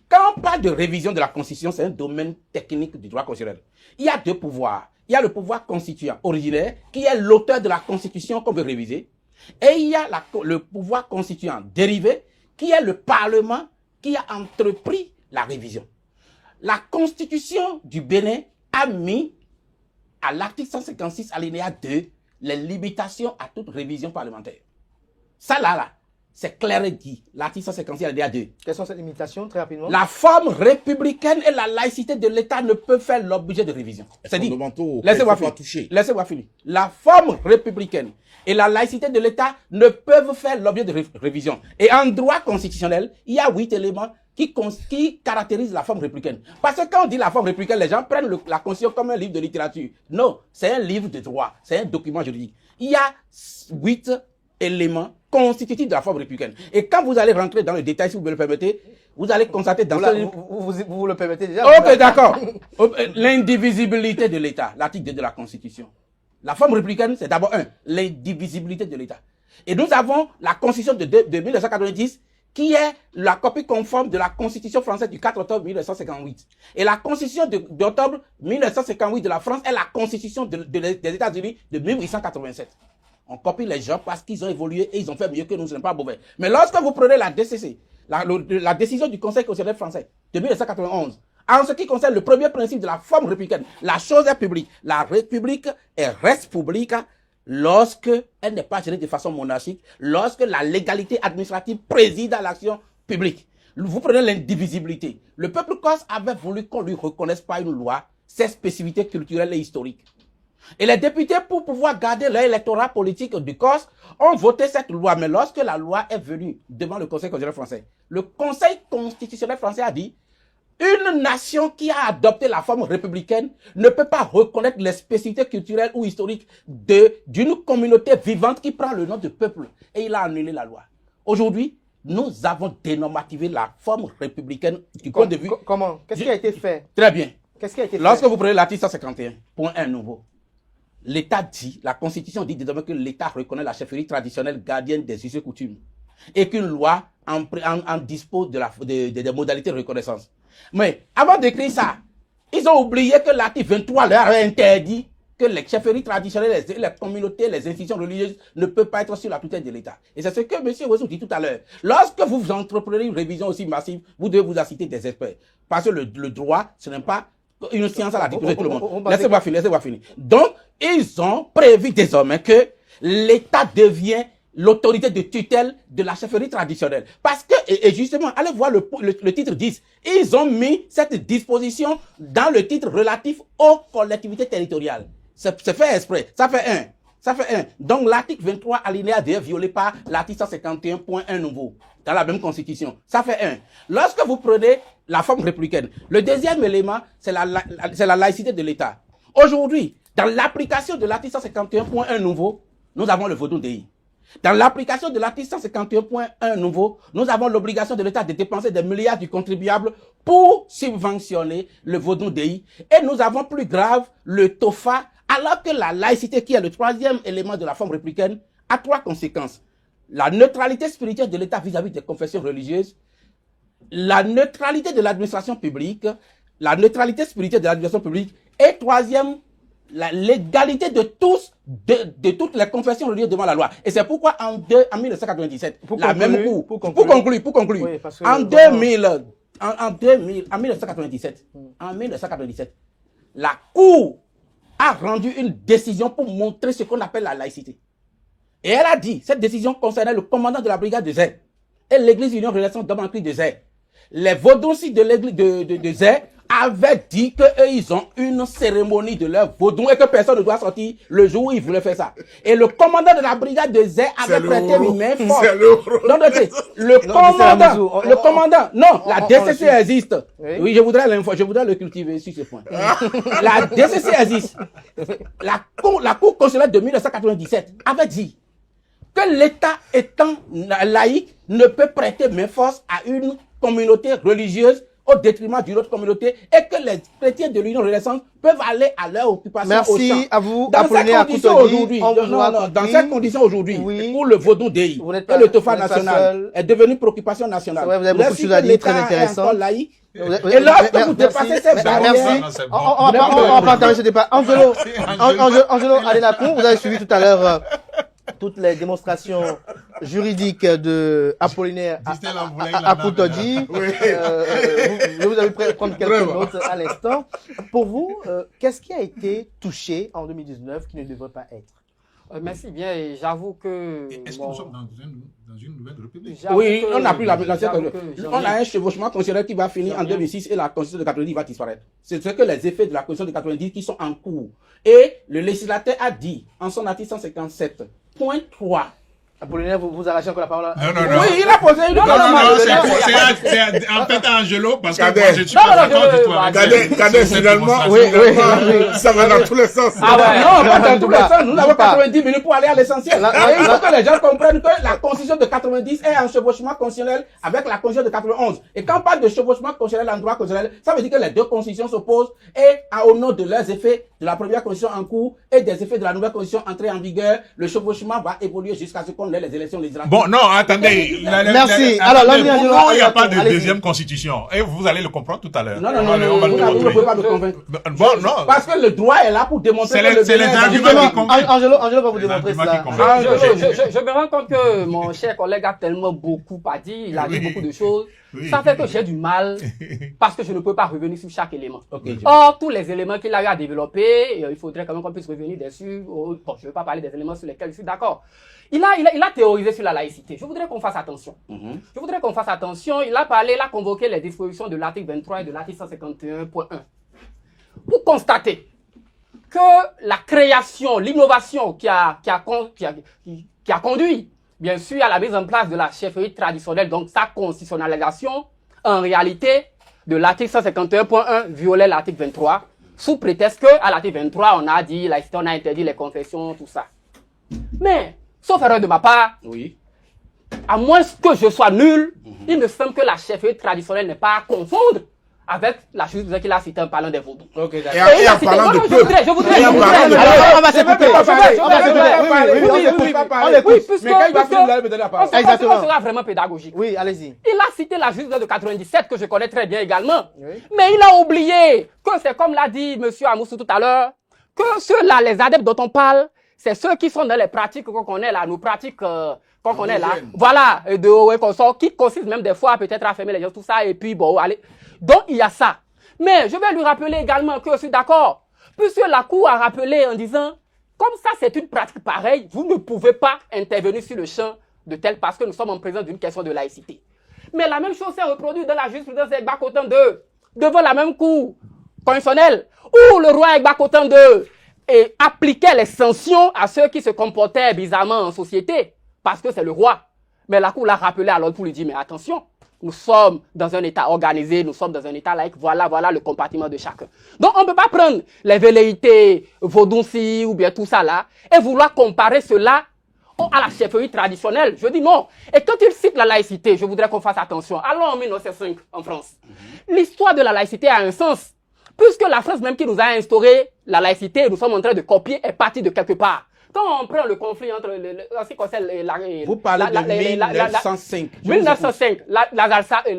Quand on parle de révision de la Constitution, c'est un domaine technique du droit constitutionnel. Il y a deux pouvoirs. Il y a le pouvoir constituant originaire, qui est l'auteur de la Constitution qu'on veut réviser. Et il y a le pouvoir constituant dérivé, qui est le Parlement qui a entrepris la révision. La Constitution du Bénin a mis à l'article 156 alinéa 2 les limitations à toute révision parlementaire. Ça là, c'est clair et dit. L'article 156 alinéa 2. Quelles sont ces limitations, très rapidement? La forme républicaine et la laïcité de l'État ne peuvent faire l'objet de révision. C'est dit. Fondamentaux auxquels Laissez-moi il faut pas finir. toucher. Laissez-moi finir. La forme républicaine et la laïcité de l'État ne peuvent faire l'objet de révision. Et en droit constitutionnel, il y a 8 éléments qui caractérisent la forme républicaine. Parce que quand on dit la forme républicaine, les gens prennent la Constitution comme un livre de littérature. Non, c'est un livre de droit, c'est un document juridique. Il y a 8 éléments constitutifs de la forme républicaine. Et quand vous allez rentrer dans le détail, si vous me le permettez, vous allez constater dans ce livre... Vous le permettez déjà? Ok, d'accord. L'indivisibilité de l'État, l'article 2 de la Constitution. La forme républicaine, c'est d'abord l'indivisibilité de l'État. Et nous avons la Constitution de 1990, qui est la copie conforme de la Constitution française du 4 octobre 1958. Et la Constitution d'octobre 1958 de la France est la Constitution des États-Unis de 1887. On copie les gens parce qu'ils ont évolué et ils ont fait mieux que nous, ce n'est pas mauvais. Mais lorsque vous prenez la DCC, la décision du Conseil constitutionnel français de 1991, en ce qui concerne le premier principe de la forme républicaine, la chose est publique. La République reste publique lorsque elle n'est pas gérée de façon monarchique, lorsque la légalité administrative préside à l'action publique. Vous prenez l'indivisibilité. Le peuple corse avait voulu qu'on lui reconnaisse par une loi ses spécificités culturelles et historiques. Et les députés, pour pouvoir garder leur électorat politique du Corse, ont voté cette loi. Mais lorsque la loi est venue devant le Conseil constitutionnel français, le Conseil constitutionnel français a dit une nation qui a adopté la forme républicaine ne peut pas reconnaître les spécificités culturelles ou historiques d'une communauté vivante qui prend le nom de peuple. Et il a annulé la loi. Aujourd'hui, nous avons dénormativé la forme républicaine du point de vue... Comment? Qu'est-ce qui a été fait? Très bien. Qu'est-ce qui a été fait? Lorsque vous prenez l'article 151.1 nouveau, l'État dit, la Constitution dit désormais que l'État reconnaît la chefferie traditionnelle gardienne des us et coutumes et qu'une loi en dispose des modalités de reconnaissance. Mais avant d'écrire ça, ils ont oublié que l'article 23 leur a interdit que les chefferies traditionnelles, les communautés, les institutions religieuses ne peuvent pas être sur la tutelle de l'État. Et c'est ce que M. Ouessou dit tout à l'heure. Lorsque vous entreprenez une révision aussi massive, vous devez vous inciter des experts. Parce que le droit, ce n'est pas une science à la disposition de tout le monde. Laissez-moi finir. Donc, ils ont prévu désormais que l'État devient l'autorité de tutelle de la chefferie traditionnelle. Parce que, et justement, allez voir le titre 10. Ils ont mis cette disposition dans le titre relatif aux collectivités territoriales. C'est fait exprès. Ça fait un. Donc, l'article 23, alinéa 2, violé par l'article 151.1 nouveau, dans la même constitution. Ça fait un. Lorsque vous prenez la forme républicaine, le deuxième élément, c'est la laïcité de l'État. Aujourd'hui, dans l'application de l'article 151.1 nouveau, nous avons le vaudou DI. Dans l'application de l'article 151.1 nouveau, nous avons l'obligation de l'État de dépenser des milliards du contribuable pour subventionner le vaudou DI. Et nous avons plus grave le TOFA, alors que la laïcité, qui est le troisième élément de la forme républicaine, a trois conséquences. La neutralité spirituelle de l'État vis-à-vis des confessions religieuses, la neutralité de l'administration publique, la neutralité spirituelle de l'administration publique, et troisième, la légalité de tous, de toutes les confessions religieuses devant la loi. Et c'est pourquoi en 1997, pour conclure, oui, en 1997, la Cour a rendu une décision pour montrer ce qu'on appelle la laïcité. Et elle a dit, cette décision concernait le commandant de la brigade de Zé et l'église Union Renaissance d'Amancry de Zé. Les vaudoucis de l'église de Zé avaient dit qu'eux, ils ont une cérémonie de leur vaudou et que personne ne doit sortir le jour où ils voulaient faire ça. Et le commandant de la brigade de Zé avait prêté une main forte. Le commandant, non, la DCC existe. Oui, je voudrais le cultiver sur ce point. La DCC existe. La Cour constitutionnelle de 1997 avait dit que l'État étant laïque ne peut prêter main forte à une communauté religieuse au détriment d'une autre communauté et que les chrétiens de l'Union Renaissance peuvent aller à leur occupation au champ. Merci à vous. Dans ces conditions aujourd'hui, où le vaudou DI et le TOFA national est devenu préoccupation nationale. Vrai, vous avez beaucoup de choses à dire, très intéressant. Laïque, et lorsque vous dépassez ces barrières... Merci. On va pas entamer ce débat. Angelo Adenakun, vous avez suivi tout à l'heure toutes les démonstrations juridiques de Apollinaire Akoutodji. Je vous avais prendre quelques notes à l'instant. Pour vous, qu'est-ce qui a été touché en 2019 qui ne devrait pas être? Merci bien, et j'avoue que... Est-ce que nous sommes dans une nouvelle république? Oui, on n'a plus on a un chevauchement constitutionnel qui va finir en 2006 et la constitution de 90 va disparaître. C'est ce que les effets de la constitution de 90 qui sont en cours. Et le législateur a dit, en son article 157.3, Apollinaire, vous arrachez encore la parole. Non. Oui, il a posé une c'est en fait Angelo, parce que moi, je suis pas d'accord du tout avec Cadet, finalement, ça va dans tous les sens. Ah ouais, non, pas dans tous les sens. Nous avons 90 minutes pour aller à l'essentiel. Et il faut que les gens comprennent que la constitution de 90 est un chevauchement constitutionnel avec la constitution de 91. Et quand on parle de chevauchement constitutionnel en droit constitutionnel, ça veut dire que les deux constitutions s'opposent et au nom de leurs effets de la première constitution en cours et des effets de la nouvelle constitution entrée en vigueur, le chevauchement va évoluer jusqu'à ce qu'on ait les élections législatives. Bon, non, attendez. Merci. Alors, pourquoi il n'y a pas de deuxième constitution? Et vous allez le comprendre tout à l'heure. Non, vous ne pouvez pas me convaincre. Bon, non. Parce que le droit est là pour démontrer que c'est les arguments qui convainquent. Angelo va vous démontrer cela. Je me rends compte que mon cher collègue a tellement beaucoup à dire, il a dit beaucoup de choses. Ça fait que j'ai du mal parce que je ne peux pas revenir sur chaque élément. Or, tous les éléments qu'il a eu à développer, il faudrait quand même qu'on puisse revenir dessus. Bon, je ne veux pas parler des éléments sur lesquels je suis d'accord. Il a théorisé sur la laïcité. Je voudrais qu'on fasse attention. Il a parlé, il a convoqué les dispositions de l'article 23 et de l'article 151.1 pour constater que la création, l'innovation qui a conduit, bien sûr, à la mise en place de la chefferie traditionnelle, donc sa constitutionnalisation, en réalité, de l'article 151.1 violait l'article 23, sous prétexte qu'à l'article 23, on a dit, on a interdit les confessions, tout ça. Mais, sauf erreur de ma part, à moins que je sois nul, il me semble que la chefferie traditionnelle n'est pas à confondre avec la chose qu'il a citée en parlant des vaudous. Ok, Et d'accord. Et il en a cité, parlant de je peuple. voudrais. Et en parlant de Alors, on va s'écouter. On sera vraiment pédagogique. Oui, allez-y. Il a cité la justice de 97 que je connais très bien également. Oui. Mais il a oublié que c'est comme l'a dit monsieur Amoussou tout à l'heure, que ceux-là, les adeptes dont on parle, c'est ceux qui sont dans les pratiques qu'on connaît là, nos pratiques qu'on connaît là. Voilà, de haut et consort, qui consistent même des fois peut-être à fermer les gens, tout ça, et puis bon, allez. Donc il y a ça. Mais je vais lui rappeler également que je suis d'accord, puisque la Cour a rappelé en disant, comme ça c'est une pratique pareille, vous ne pouvez pas intervenir sur le champ de tel parce que nous sommes en présence d'une question de laïcité. Mais la même chose s'est reproduite dans la jurisprudence Egba Kotan 2, devant la même Cour constitutionnelle, où le roi Egba Kotan 2 appliquait les sanctions à ceux qui se comportaient bizarrement en société, parce que c'est le roi. Mais la Cour l'a rappelé à l'ordre pour lui dire, mais attention, nous sommes dans un État organisé, nous sommes dans un État laïque, voilà le compartiment de chacun. Donc on ne peut pas prendre les velléités vaudouci ou bien tout ça là, et vouloir comparer cela à la chefferie traditionnelle. Je dis non. Et quand il cite la laïcité, je voudrais qu'on fasse attention. Allons en 1905 en France. L'histoire de la laïcité a un sens. Puisque la France même qui nous a instauré la laïcité, nous sommes en train de copier, est partie de quelque part. Quand on prend le conflit entre en ce qui concerne Vous parlez de 1905. 1905, l'Alsace et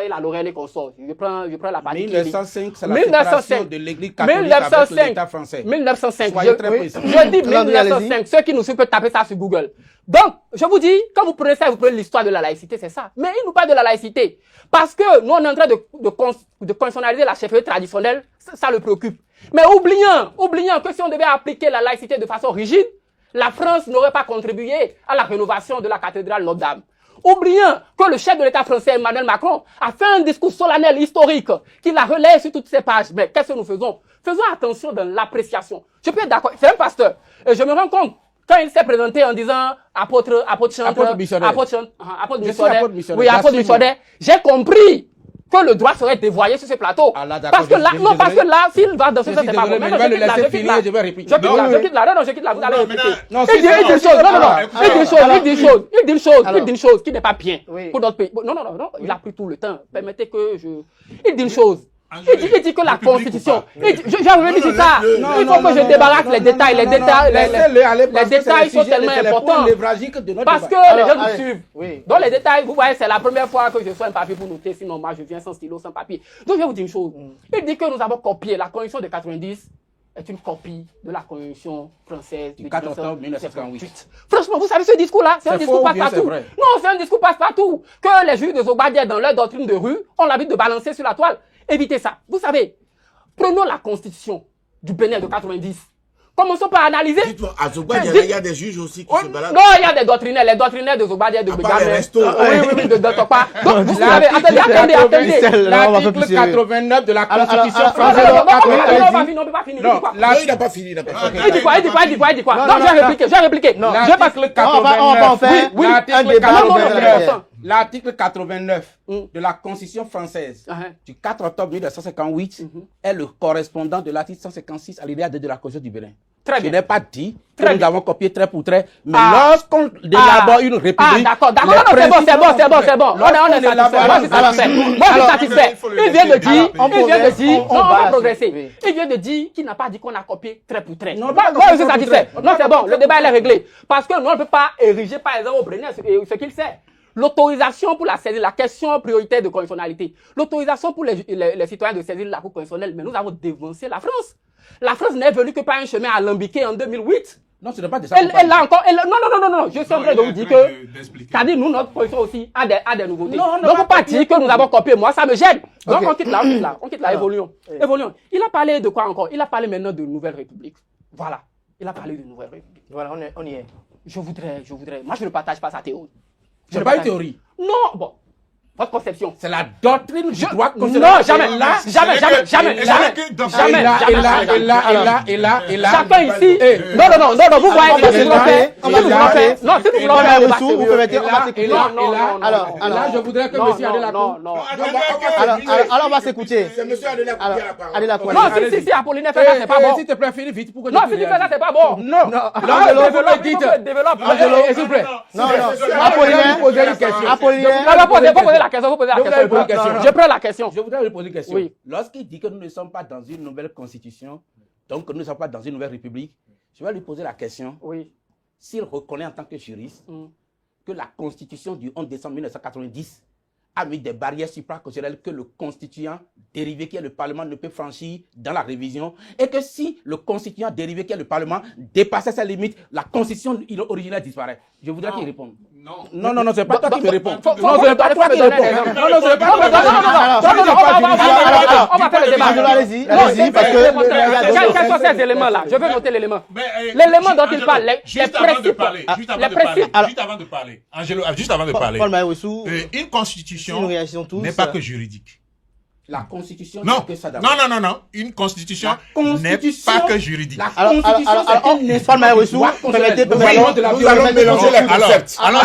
la Lorraine et consorts. Je prends la partie. 1905, c'est la séparation de l'Église catholique avec l'État français. 1905. Soyez très précis. Je dis 1905. Ceux qui nous suivent peuvent taper ça sur Google. Donc, je vous dis, quand vous prenez ça, vous prenez l'histoire de la laïcité, c'est ça. Mais il nous parle de la laïcité. Parce que nous, on est en train de constitutionnaliser la chefferie traditionnelle, ça le préoccupe. Mais oubliant que si on devait appliquer la laïcité de façon rigide, la France n'aurait pas contribué à la rénovation de la cathédrale Notre-Dame. Oubliant que le chef de l'État français, Emmanuel Macron, a fait un discours solennel historique qui la relaie sur toutes ces pages. Mais qu'est-ce que nous faisons? Faisons attention dans l'appréciation. Je peux être d'accord, c'est un pasteur. Et je me rends compte, quand il s'est présenté en disant apôtre missionnaire, oui, apôtre missionnaire, j'ai compris que le droit serait dévoyé sur ce plateau. Ah là, parce que là, s'il va dans ce sens, c'est pas bon. Mais je vais le laisser finir, je vais répliquer. Je quitte là, vous allez répliquer. Il dit une chose qui n'est pas bien pour notre pays. Non, il a pris tout le temps. Permettez que il dit une chose. Il dit que la Constitution. J'ai revu sur ça. Il faut que je débarrasse les détails. Les détails sont tellement importants. Parce que les gens nous suivent. Dans les détails, vous voyez, c'est la première fois que je sois un papier pour noter. Sinon, moi, je viens sans stylo, sans papier. Donc, je vais vous dire une chose. Il dit que nous avons copié la Constitution de 90 est une copie de la Constitution française du 4 octobre 1958. Franchement, vous savez ce discours-là, c'est un discours passe-partout. Non, c'est un discours passe-partout que les juifs de Zobadia, dans leur doctrine de rue, ont l'habitude de balancer sur la toile. Évitez ça. Vous savez, prenons la Constitution du Bénin de 90. Commençons par analyser. Dites-moi, à Zobadia, il y a des juges aussi qui se baladent. Non, il y a des doctrinaires. Les doctrinaires de Zobadia, de Bégamet. Oui, de quoi. Donc, vous savez, attendez. L'article 89 de la Constitution française. Non, on peut pas finir. Non, il n'a pas fini. Il dit quoi? Non, je vais répliquer. L'article 89. L'article 89 de la Constitution française du 4 octobre 1958 est le correspondant de l'article 156 alinéa 2 de la Constitution du Bénin. Très bien. Je n'ai pas dit que nous avons copié trait pour trait, mais lorsqu'on élabore une république... d'accord. Non, c'est bon. On est satisfait. Il vient de dire, on va progresser. Il vient de dire qu'il n'a pas dit qu'on a copié trait pour trait. Non, je suis satisfait. Non, c'est bon, le débat est réglé. Parce que nous, on ne peut pas ériger, par exemple, au Bénin ce qu'il sait. L'autorisation pour la saisir, la question prioritaire de conditionnalité. L'autorisation pour les citoyens de saisir la Cour constitutionnelle. Mais nous avons dévancé la France. La France n'est venue que par un chemin alambiqué en 2008. Non, ce n'est pas de ça. Elle a encore. Non. Je suis en train de vous dire que. C'est-à-dire, nous, notre position aussi a des nouveautés. Donc, il ne faut pas dire que nous avons copié. Moi, ça me gêne. Donc, on quitte là. Évoluons. Il a parlé de quoi encore? Il a parlé maintenant de nouvelle république. Voilà. Il a parlé de nouvelle république. Voilà, on y est. Je voudrais. Moi, je ne partage pas sa théorie. C'est pas une théorie. Non, bon. Votre conception. C'est la doctrine du droit constitutionnel. Non, jamais. Et là. Chacun ici. Non, vous voyez, si vous alors, je voudrais que monsieur Adela alors, on va s'écouter. C'est monsieur Adela. Non, si Apollinaire fait ça, c'est pas bon. S'il te plaît, finis vite. Non, si tu fais ça, c'est pas bon. Non. Développe. S'il vous plaît. Non. Apollinaire. Poser une question. Apollinaire. Non, pas poser la question, vous posez la Je voudrais lui poser une question. question. Je prends la question. Je voudrais lui poser une question. Oui. Lorsqu'il dit que nous ne sommes pas dans une nouvelle constitution, donc que nous ne sommes pas dans une nouvelle république, je vais lui poser la question Oui. s'il reconnaît en tant que juriste que la constitution du 11 décembre 1990 a mis des barrières supraconstitutionnelles que le constituant dérivé qui est le Parlement ne peut franchir dans la révision, et que si le constituant dérivé qui est le Parlement dépassait ses limites, la constitution originale disparaît. Je voudrais qu'il réponde. Non, c'est pas toi qui me réponds. Non, c'est pas toi qui me réponds. Non, c'est pas toi qui me réponds. On va faire le débat. Allez-y, parce que... Quels sont ces éléments-là? Je veux noter l'élément. L'élément dont il parle, les Juste avant de principes. parler, Angelo, juste avant de parler, Paul Maïwessou, une constitution nous réagissons tous. n'est pas que juridique. La constitution Non, n'est que ça d'abord. non. Une constitution La n'est constitution- pas que juridique. La constitution, c'est une Paul Maïwessou, permettez, Nous allons mélanger les concepts. Alors,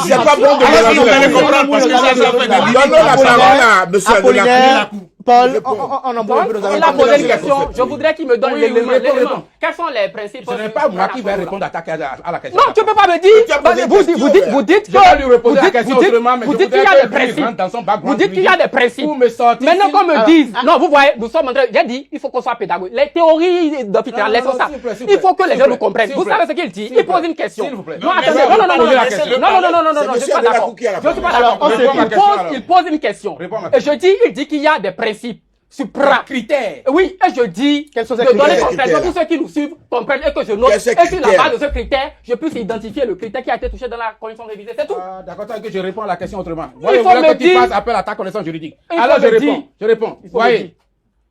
C'est pas bon de mélanger vous allez les comprendre parce que ça fait des limites. Donnons la parole à monsieur Apollinaire, Paul, Réponds. on embrasse un peu nos Il a amis. posé une question. Je voudrais qu'il me donne Oui, l'élément. oui, réponds. Quels sont les principes? Ce n'est pas moi qui vais répondre à la question. Non, tu ne peux pas me Tu as posé dire. une Vous question, dites Je vais lui reposer la question vous dites- autrement, mais vous je dites qu'il y voudrais a des que lui principes. rentre dans son background Vous dites qu'il y a des principes. pour me sortir. Maintenant qu'on me Alors, dise, non, vous voyez, nous sommes en train, j'ai dit, il faut qu'on soit pédagogue. Les théories d'hôpital, Non, laissons non, ça. s'il vous plaît, s'il vous Il faut que plaît, les s'il gens vous nous plaît, comprennent. s'il Vous vous savez plaît. ce qu'il dit? S'il vous Il pose plaît. une question. S'il vous plaît. Non, Mais attendez, non, non, non, non, non, non, laissez-le non, non, non, non, non, non, C'est je suis monsieur pas Abdelacou d'accord. qui a la Je suis parole. pas Alors, d'accord. on se Réponds à ma question, alors. Il pose une question. Réponds à ma Et question. il dit qu'il y a des principes supra. Critères. Oui, et je dis Quels sont ces de donner critères, compréhension pour ceux qui nous suivent, comprennent et que je note. Quels sont Et ces sur la critères? base de ce critère, je puisse identifier le critère qui a été touché dans la condition révisée. C'est tout. Ah, d'accord, tant que je réponds à la question autrement. Il Voyez, faut voilà me que tu dire- fasses appel à ta connaissance juridique. Il faut Alors je me réponds. dire- Je réponds. Il faut me Voyez. dire.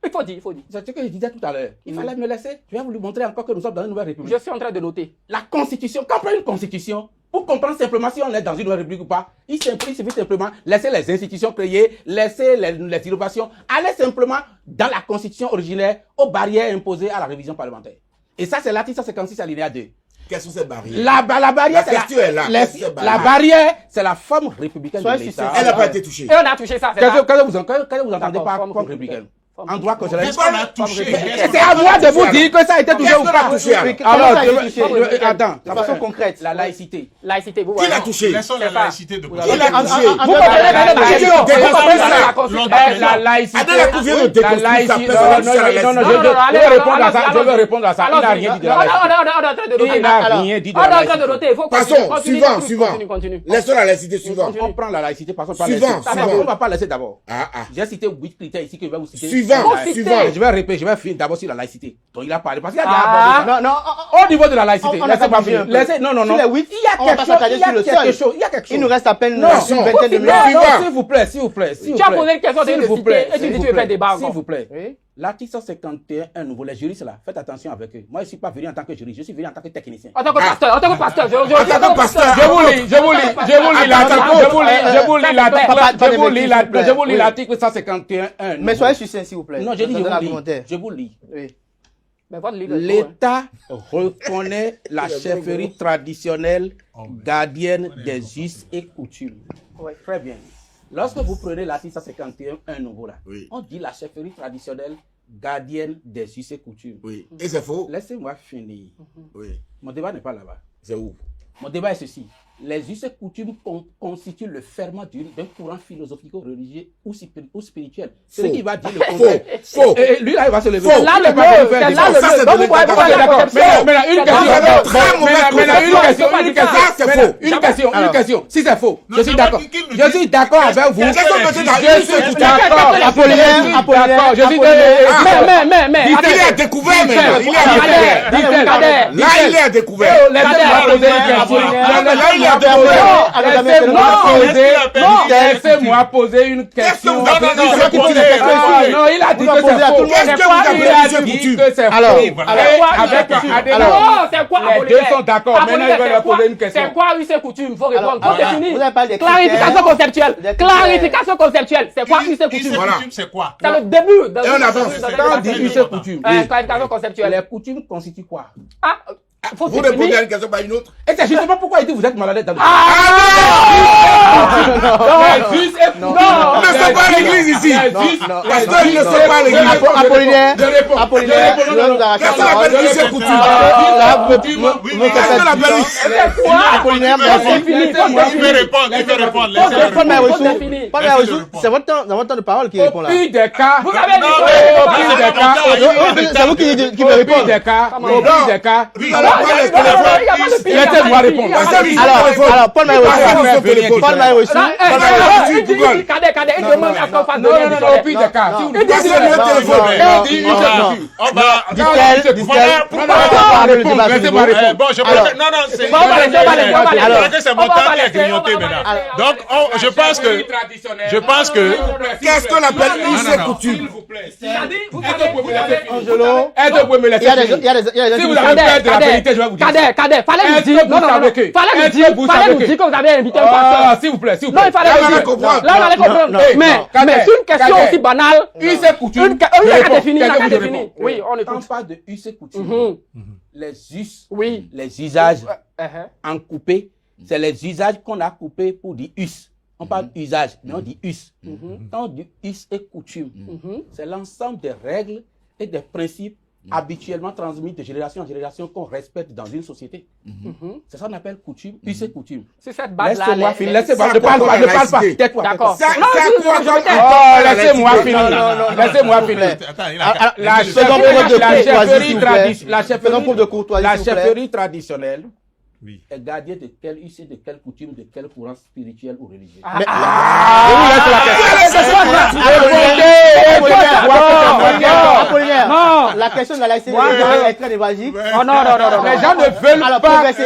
Il faut dire. C'est ce que je disais tout à l'heure. Il fallait me laisser. Je vais vous montrer encore que nous sommes dans une nouvelle république. Je suis en train de noter. La constitution, quand on prend une constitution, pour comprendre simplement si on est dans une nouvelle république ou pas, il suffit simplement laisser les institutions créées, laisser les innovations, aller simplement dans la constitution originaire aux barrières imposées à la révision parlementaire. Et ça, c'est l'article 156 alinéa 2. Quelles sont ces barrières? La barrière, La question est là. la- Qu'est-ce que c'est la barrière, c'est la forme républicaine Soyez de l'État. succinct. Elle n'a pas été touchée. Et on a touché ça, c'est Qu'est-ce ça. que vous entendez D'accord, par forme forme républicaine. républicaine? En droit constitutionnel. Qu'est-ce qu'on a touché? C'est à moi de vous dire que ça a été touché ou pas. touché, alors? Alors, Comment ça a été touché? attends, De façon concrète. la laïcité. Laïcité, vous Qui voyez. l'a touché? Laissons la C'est ça. laïcité de Qui côté. l'a touché? Vous comprenez La la question? laïcité. Vous comprenez ça. la constitution? La laïcité. Adèle a couvert de La déconstruire sa laïcité. personne. Non, je vais répondre à ça. Je vais répondre à ça. Il n'a rien dit de la laïcité. On est en train de noter. Il n'a rien dit de On est la en train de laïcité. noter. Il faut Passons, continuer, suivant, continue, suivant. continue. Laissons la laïcité suivante. On prend la laïcité, passons par Suivant, laisser. suivant. On va pas laisser d'abord. Ah. J'ai cité 8 critères ici que je vais vous citer. Suivant, Ouais. suivant. Je vais répéter, je vais finir d'abord sur la laïcité. Donc il a parlé parce qu'il a déjà Ah. abordé ça. Non, Au niveau de la laïcité, On a laissez-moi pas finir. un peu. Non, Sur les 8, il y a on va pas quelque chose. s'attarder Il y a sur le quelque seul. chose. Il y a quelque chose. Il nous reste à peine Non, une vingtaine de non, minutes. Suivant. non, s'il vous plaît, s'il vous plaît, s'il vous Tu as plaît. posé une question S'il de vous citer plaît, et tu s'il dis vous tu veux plaît, faire débat s'il encore. vous plaît. Oui. L'article 151, un nouveau, les juristes là, faites attention avec eux. Moi, je ne suis pas venu en tant que juriste, je suis venu en tant que technicien. En tant que pasteur, en tant que pasteur, En tant que pasteur. Je vous lis l'article 151. Mais soyez succinct, s'il vous plaît. Non, je dis, Dans je vous l'argumentaire. lis. Je vous lis. Oui. Mais votre livre est L'État reconnaît la chefferie traditionnelle gardienne des us et coutumes. Oui. Très bien. Lorsque vous prenez l'article 151, un nouveau là, Oui. on dit la chefferie traditionnelle gardienne des us et coutumes. Oui. Et c'est faux? Laissez-moi finir. Oui. Mon débat n'est pas là-bas. C'est où? Mon débat est ceci. Les us et coutumes constituent le ferment d'un courant philosophico-religieux ou spirituel. C'est lui qui va dire le contraire. Faux. Et lui là, il va se lever. Faux. Là, le C'est mot, là Ça, c'est le de donc vous voyez l'état la d'accord. conception. Maintenant, une question. Si c'est faux, Non, je suis c'est d'accord. pas qu'il nous Je dit- suis d'accord avec vous. Qu'est-ce qu'on peut dire dans Je une suis seule d'accord. Apollinaire, D'accord. Je suis Mais, Il est à découvert maintenant. Il est à découvert. Kader, Là, il est à découvert. Laissez-moi poser une question. Là, il est à découvert. Laissez-moi poser une question. Non, non, non, C'est c'est posé posé. Non, il a dit Vous que posez c'est à tout faux. le monde. Qu'est-ce que vous appelez Il a monsieur dit coutume? que c'est Alors, faux. voilà. Non, c'est quoi Les deux sont d'accord. Maintenant, il va leur poser une question. C'est quoi UC coutume? Faut répondre. Alors, C'est fini. vous avez parlé des Clarification critères. conceptuelle. Des critères. Clarification conceptuelle. C'est quoi UC coutume? Voilà. C'est quoi? C'est le début. Et on avance. Quand on dit une seule coutume, Clarification conceptuelle. les coutumes constituent quoi? Ah, Vous répondez à une question par une autre. Et c'est justement pourquoi il dit que vous êtes malade dans le... Ne sont pas à l'église ici. Parce qu'ils ne sont pas à l'église. Apollinaire. Je réponds. Apollinaire. Qu'est-ce qu'on appelle use et coutume? Apollinaire, merci. Il veut répondre. Paul Maïressou, c'est votre temps de parole qui répond là. Au pire des cas, Vous avez dit C'est vous qui me répondez. Laissez-moi répondre. Alors, Paul Maïressou. Cadet, il demande à qu'on fasse Non, au pire des cas. Bon, je préfère... Non, c'est... C'est mon temps qui est grignoté maintenant. Donc, je pense que... Qu'est-ce qu'on appelle use et coutume? Angelo. Est-ce que vous pouvez me laisser finir? Il y a des Si vous avez peur de la vérité, je vais vous dire. Cadet, fallait nous dire. Non, fallait nous dire que vous avez invité un pasteur. S'il vous plaît. Non, il fallait Là, on nous allait dire. comprendre. Là, on allait comprendre. Mais c'est une question aussi banale. Use et coutume. Il a qu'à définir. Oui, on Quand on écoute. parle de use et coutume, les us, Oui. les usages en coupé, c'est les usages qu'on a coupés pour dire us. On parle usage, mais on dit us. Quand on dit us et coutume, c'est l'ensemble des règles et des principes habituellement transmis de génération en génération qu'on respecte dans une société. C'est ça qu'on appelle coutume, us et coutume. C'est cette base-là. Laissez-moi finir, laissez-moi, ne parle pas, tais-toi. D'accord. Laissez-moi finir. Laissez-moi finir. La chefferie traditionnelle est gardien de quel us et de quelle coutume, de quel courant spirituel ou religieux. Non, la question de la laïcité est très évasive. Non. Les gens ne veulent pas comprendre que...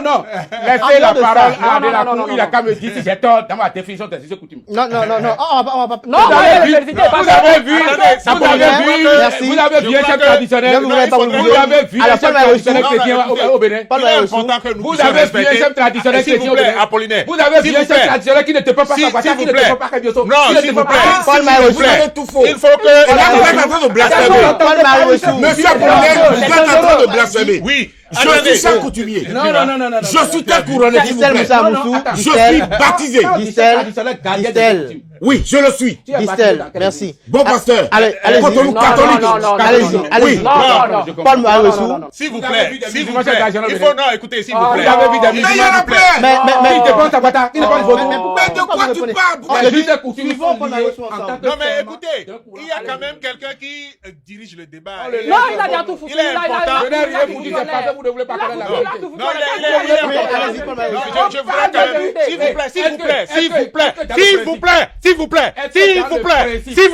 Non. Laissez la parole à Abdelacou. Il a qu'à me dire si j'ai tort dans ma définition des us et coutumes. Non. On va pas. Vous avez vu un chef traditionnel. Vous avez vu un chef traditionnel chrétien au Bénin. Il est important que nous Vous puissions avez vu un respecter. chef traditionnel S'il vous chrétien au plaît, Bénin. Apollinaire. Vous avez vu un S'il vous chef plaît. traditionnel qui ne te peut pas S'il Sabata, qui vous ne te plaît. peut pas Kabioso. Non, s'il vous plaît. Paul Maïressou. Vous avez tout faux. Il faut que... Et là, vous êtes en train de blasphémer. Paul Maïressou. Monsieur Apollinaire, vous êtes en train de blasphémer. Oui. Je suis un coutumier. Non. Je suis un couronné, s'il vous Gisèle plaît. Moussa Moussou. Je suis baptisé. Gisèle. Oui, je le suis. Gisèle, merci. Bon pasteur. Allez, Cotonou catholique. Allez-y. Paul Maïressou. S'il vous Vous avez plaît. vu des S'il vous musulmans plaît. traditionnels Il au faut... Bénin. Non, écoutez, s'il vous plaît. Vous avez vu des Mais il y en musulmans a plein. qui te pensent Sabata, qui ne pensent pas. Mais de quoi tu parles? Les us et coutumes Suivons sont Paul liés Maïressou en ensemble. tant que Non, mais serment écoutez, d'un courant il y a quand religieux. même quelqu'un qui dirige le débat. Non, il a déjà tout foutu. Il est important. Je n'ai rien foutu, c'est parce que vous ne voulez pas connaître la vérité. Non, il est important. Allez-y, Paul Non, Maïressou. je voudrais quand même... S'il vous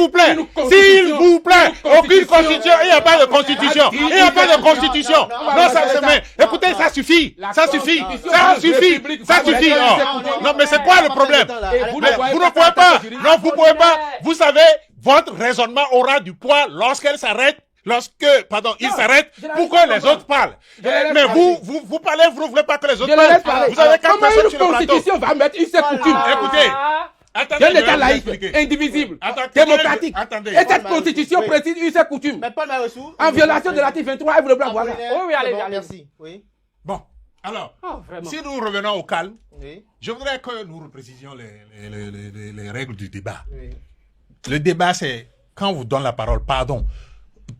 plaît. Aucune constitution. Il n'y a pas de constitution. Non, ça se met. Écoutez, ça suffit. Non, mais c'est quoi le problème? Vous ne pouvez pas. Non, vous ne pouvez pas. Vous savez, votre raisonnement aura du poids lorsqu'elle s'arrête. Il s'arrête pour que les autres parlent. Mais vous parlez, vous ne voulez pas que les autres parlent. Vous avez 4 personnes sur le plateau. Constitution va mettre une seule coutume. Écoutez. Attendez, Un je État vais vous laïque, expliquer. indivisible, Attendez, démocratique. attendez. Et cette constitution précise une seule coutume. Mais Paul Maïressou. En violation de l'article 23, et vous ne voulez pas voir ça. Oui, allez. Merci. Oui. Bon, alors, Vraiment. si nous revenons au calme, Oui. je voudrais que nous reprécisions les règles du débat. Oui. Le débat, c'est quand on vous donne la parole,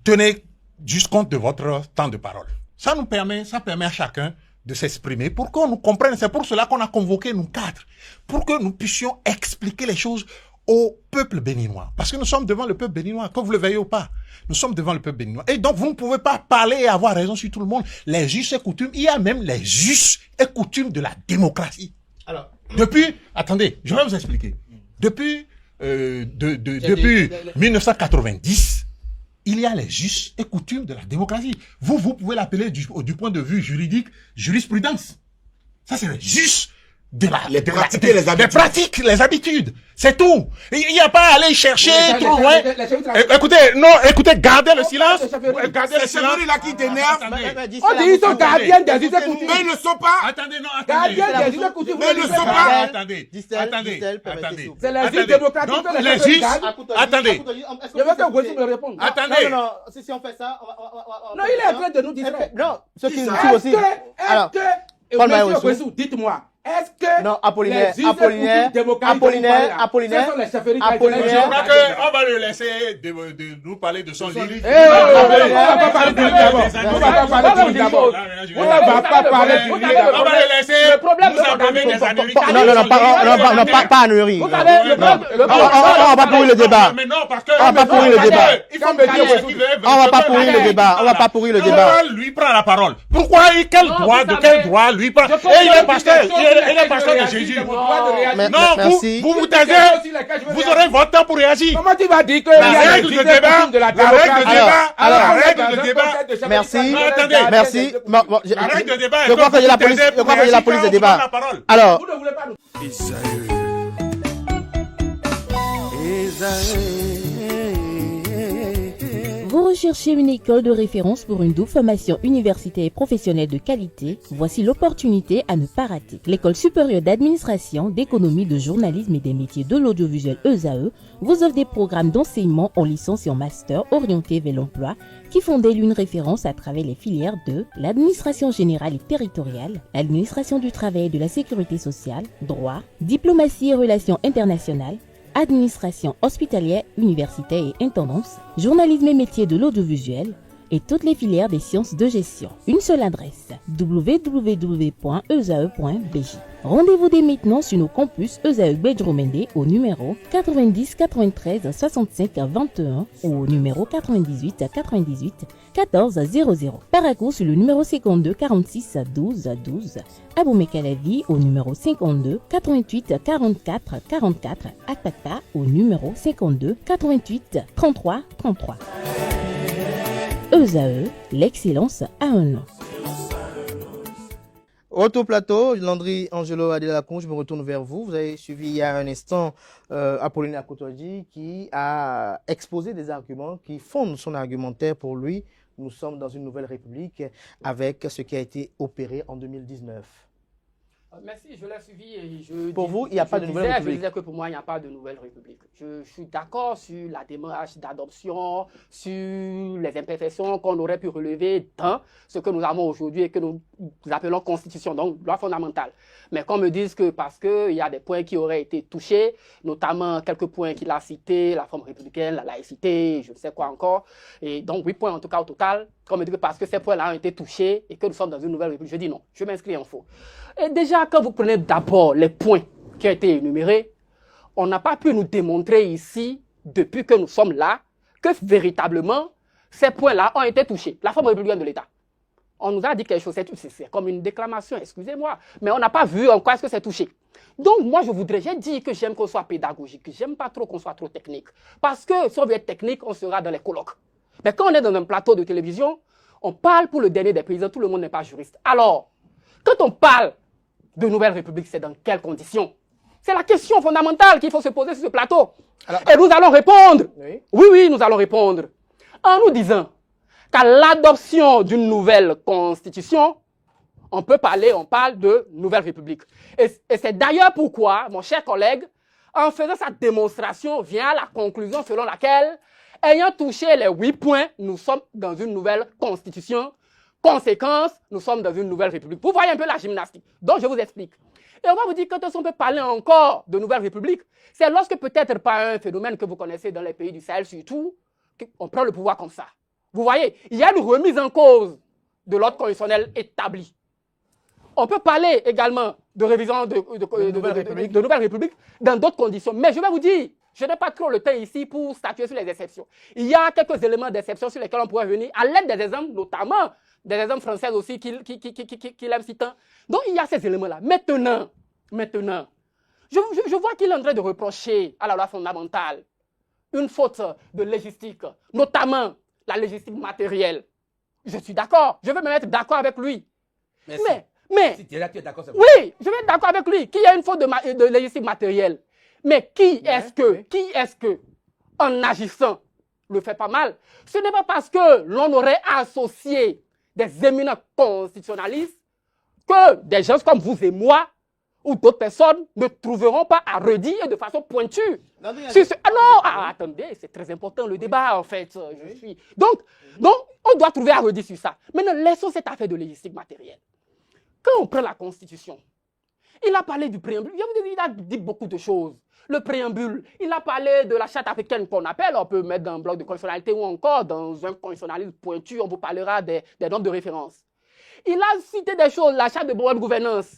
tenez juste compte de votre temps de parole. Ça permet à chacun de s'exprimer pour qu'on nous comprenne. C'est pour cela qu'on a convoqué nous 4, pour que nous puissions expliquer les choses au peuple béninois. Parce que nous sommes devant le peuple béninois, que vous le veuillez ou pas. Nous sommes devant le peuple béninois. Et donc, vous ne pouvez pas parler et avoir raison sur tout le monde. Les us et coutumes, il y a même les us et coutumes de la démocratie. Alors, Attendez, je vais vous expliquer. Depuis 1990, il y a les us et coutumes de la démocratie. Vous pouvez l'appeler du point de vue juridique, jurisprudence. Ça, c'est les us pratiques et les habitudes. Les pratiques, les habitudes. C'est tout. Il n'y a pas à aller chercher trop loin. Écoutez, gardez le silence. Gardez le C'est silence. celui-là qui t'énerve. On dit ils sont gardiens des us et coutumes. Mais ils ne sont pas. Attendez, non, Gardiens attendez. des us et coutumes. Mais ils ne sont pas. Attendez. C'est les juges démocratiques que Les chefs juges. gardent. Attendez. Je veux que Wessou me réponde. Attendez. Non, si on fait ça, Non, il est en train de nous distraire. Non, ceux qui nous Est-ce suivent aussi. Alors, Paul Monsieur Maïrissou. Wessou, dites-moi, est-ce que non, Apollinaire, les us et coutumes démocratiques Apollinaire, ce sont les chefferies Apollinaire. Je crois traditionnelles? qu'on va le laisser de nous parler de son livre. On va pas parler de lui d'abord. On va pas parler de lui d'abord. On ne va pas parler de lui On d'abord. va le laisser Le problème nous abreuver des Américains. Non, pas à Neury. Vous savez, le On va pourrir le débat. Mais non, parce que... On va pas pourrir le débat. Il faut me dire ce qu'il veut. On va pas pourrir le débat. On va pas pourrir le débat. Lui prend la parole. Pourquoi quel droit, de quel droit lui prend? Et il est pasteur. Il est pasteur de Jésus. Non, vous taisez. Vous aurez votre temps pour réagir. Comment tu vas dire que La règle de débat, la règle de débat. Merci. Attendez. Merci. La règle de débat. Je crois qu'il y a la police. Je crois qu'il y a la police de débat. Alors, vous ne voulez pas nous... Vous recherchez une école de référence pour une double formation universitaire et professionnelle de qualité? Voici l'opportunité à ne pas rater. L'École supérieure d'administration, d'économie, de journalisme et des métiers de l'audiovisuel ESAE vous offre des programmes d'enseignement en licence et en master orientés vers l'emploi qui font d'elle une référence à travers les filières de l'administration générale et territoriale, l'administration du travail et de la sécurité sociale, droit, diplomatie et relations internationales, administration hospitalière, universitaire et intendance, journalisme et métiers de l'audiovisuel et toutes les filières des sciences de gestion. Une seule adresse, www.esae.bj. Rendez-vous dès maintenant sur nos campus ESAE Bedromende au numéro 90 93 65 21 ou au numéro 98 98 14 00. Paracourt sur le numéro 52 46 12 12. Aboumé-Calavi au numéro 52 88 44 44. Akpakpa au numéro 52 88 33 33. ESAE, l'excellence à un nom. Retour plateau, Landry Angelo Adelacon, je me retourne vers vous. Vous avez suivi il y a un instant Apollinaire Akotodji qui a exposé des arguments qui fondent son argumentaire pour lui. Nous sommes dans une nouvelle république avec ce qui a été opéré en 2019. Merci, je l'ai suivi et je... Pour vous, il n'y a pas de nouvelle république. Je disais que pour moi, il n'y a pas de nouvelle république. Je suis d'accord sur la démarche d'adoption, sur les imperfections qu'on aurait pu relever dans ce que nous avons aujourd'hui et que nous appelons constitution, donc loi fondamentale. Mais qu'on me dise que parce qu'il y a des points qui auraient été touchés, notamment quelques points qu'il a cités, la forme républicaine, la laïcité, je ne sais quoi encore, et donc 8 points en tout cas au total, qu'on me dise que parce que ces points-là ont été touchés et que nous sommes dans une nouvelle république, je dis non, je m'inscris en faux. Et déjà, quand vous prenez d'abord les points qui ont été énumérés, on n'a pas pu nous démontrer ici, depuis que nous sommes là, que véritablement, ces points-là ont été touchés. La forme républicaine de l'État. On nous a dit quelque chose, c'est comme une déclamation, excusez-moi, mais on n'a pas vu en quoi est-ce que c'est touché. Donc moi, j'ai dit que j'aime qu'on soit pédagogique, j'aime pas trop qu'on soit trop technique. Parce que si on veut être technique, on sera dans les colloques. Mais quand on est dans un plateau de télévision, on parle pour le dernier des paysans, tout le monde n'est pas juriste. Alors, quand on parle de nouvelle république, c'est dans quelles conditions? C'est la question fondamentale qu'il faut se poser sur ce plateau. Alors, et nous allons répondre. Oui, nous allons répondre. En nous disant qu'à l'adoption d'une nouvelle constitution, on parle de nouvelle république. Et c'est d'ailleurs pourquoi, mon cher collègue, en faisant sa démonstration, vient à la conclusion selon laquelle, ayant touché les 8 points, nous sommes dans une nouvelle constitution. Conséquence, nous sommes dans une nouvelle république. Vous voyez un peu la gymnastique. Donc, je vous explique. Et on va vous dire, quand on peut parler encore de nouvelle république, c'est lorsque peut-être par un phénomène que vous connaissez dans les pays du Sahel surtout, qu'on prend le pouvoir comme ça. Vous voyez, il y a une remise en cause de l'ordre constitutionnel établi. On peut parler également de révision de nouvelle république dans d'autres conditions. Mais je vais vous dire, je n'ai pas trop le temps ici pour statuer sur les exceptions. Il y a quelques éléments d'exception sur lesquels on pourrait venir, à l'aide des exemples, notamment des exemples français aussi qu'il aime si tant. Donc il y a ces éléments-là. Maintenant, je vois qu'il est en train de reprocher à la loi fondamentale une faute de légistique, notamment la légistique matérielle. Je suis d'accord, je vais me mettre d'accord avec lui. Merci. Mais Mais, Si tu es là, tu es d'accord, c'est bon. oui, je vais être d'accord avec lui, qu'il y a une faute de légistique matérielle. Mais qui est-ce que, en agissant, le fait pas mal? Ce n'est pas parce que l'on aurait associé des éminents constitutionnalistes que des gens comme vous et moi ou d'autres personnes ne trouveront pas à redire de façon pointue. Ah non, attendez, c'est très important le débat en fait. Donc, on doit trouver à redire sur ça. Maintenant, laissons cette affaire de légistique matérielle. Quand on prend la Constitution, il a parlé du préambule, il a dit beaucoup de choses. Le préambule, il a parlé de la charte africaine qu'on appelle, on peut mettre dans un bloc de conditionnalité ou encore dans un conditionnalisme pointu, on vous parlera des normes de référence. Il a cité des choses, la charte de bonne gouvernance,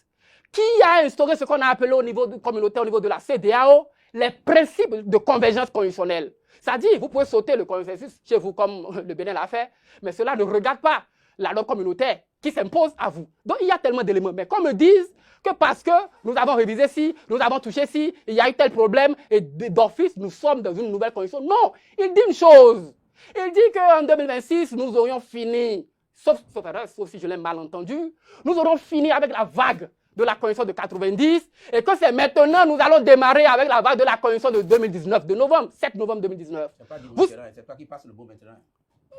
qui a instauré ce qu'on a appelé au niveau communautaire, au niveau de la CEDEAO, les principes de convergence constitutionnelle. C'est-à-dire, vous pouvez sauter le consensus chez vous comme le Bénin l'a fait, mais cela ne regarde pas la norme communautaire qui s'impose à vous. Donc, il y a tellement d'éléments. Mais qu'on me dise que parce que nous avons révisé ci, nous avons touché ci, il y a eu tel problème, et d'office, nous sommes dans une nouvelle condition. Non, il dit une chose. Il dit qu'en 2026, nous aurions fini, sauf si je l'ai mal entendu, nous aurons fini avec la vague de la convention de 90 et que c'est maintenant nous allons démarrer avec la vague de la convention de 2019, de novembre, 7 novembre 2019. C'est pas c'est toi qui passes le beau maintenant.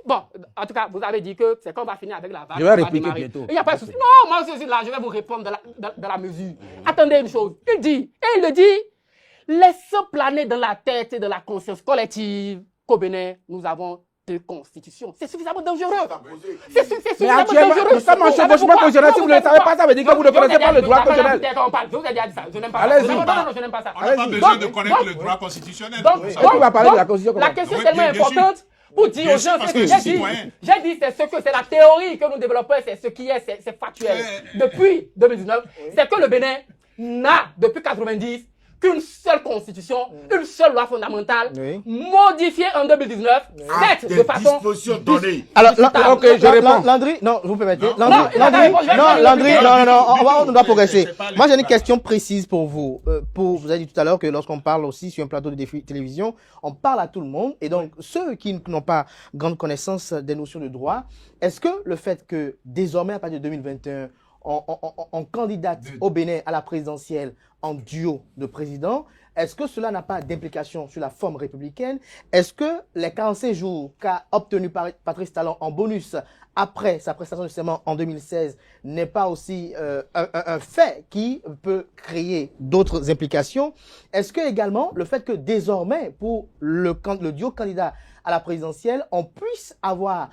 Bon, en tout cas, vous avez dit que c'est qu'on va finir avec la vague. Je vais répliquer bientôt. Il n'y a pas de souci. Non, moi aussi, là, je vais vous répondre dans la mesure. Attendez une chose. Il dit, et il le dit, laissons planer dans la tête et dans la conscience collective qu'au Bénin, nous avons deux constitutions. C'est suffisamment dangereux. C'est suffisamment dangereux. Nous sommes en chevauchement constitutionnel. Si vous ne le savez pas, ça veut dire que vous ne connaissez pas le droit constitutionnel. Je vous ai déjà dit ça. Je n'aime pas ça. Allez-y. Non, je n'aime pas ça. On n'a pas besoin de connaître le droit constitutionnel. Donc, on va parler de la constitution. la question est Oui, tellement bien sûr. importante pour dire aux gens parce ce que que je j'ai suis dit. citoyen. J'ai dit, c'est la théorie que nous développons, c'est ce qui est, c'est factuel. Depuis 2019, c'est que le Bénin n'a, depuis 90, qu'une seule constitution, une seule loi fondamentale, modifiée en 2019, faite de façon dispositions données. Alors, Ok, je réponds. Landry, non, vous permettez. Non. Landry, non, on doit progresser. c'est pas le Moi, j'ai une débat. question précise pour vous. Vous avez dit tout à l'heure que lorsqu'on parle aussi sur un plateau de télévision, on parle à tout le monde. Et donc, ceux qui n'ont pas grande connaissance des notions de droit, est-ce que le fait que désormais, à partir de 2021, on candidate au Bénin à la présidentielle en duo de présidents, est-ce que cela n'a pas d'implication sur la forme républicaine? Est-ce que les 45 jours qu'a obtenu Patrice Talon en bonus après sa prestation de serment en 2016 n'est pas aussi un fait qui peut créer d'autres implications? Est-ce que également le fait que désormais pour le duo candidat à la présidentielle, on puisse avoir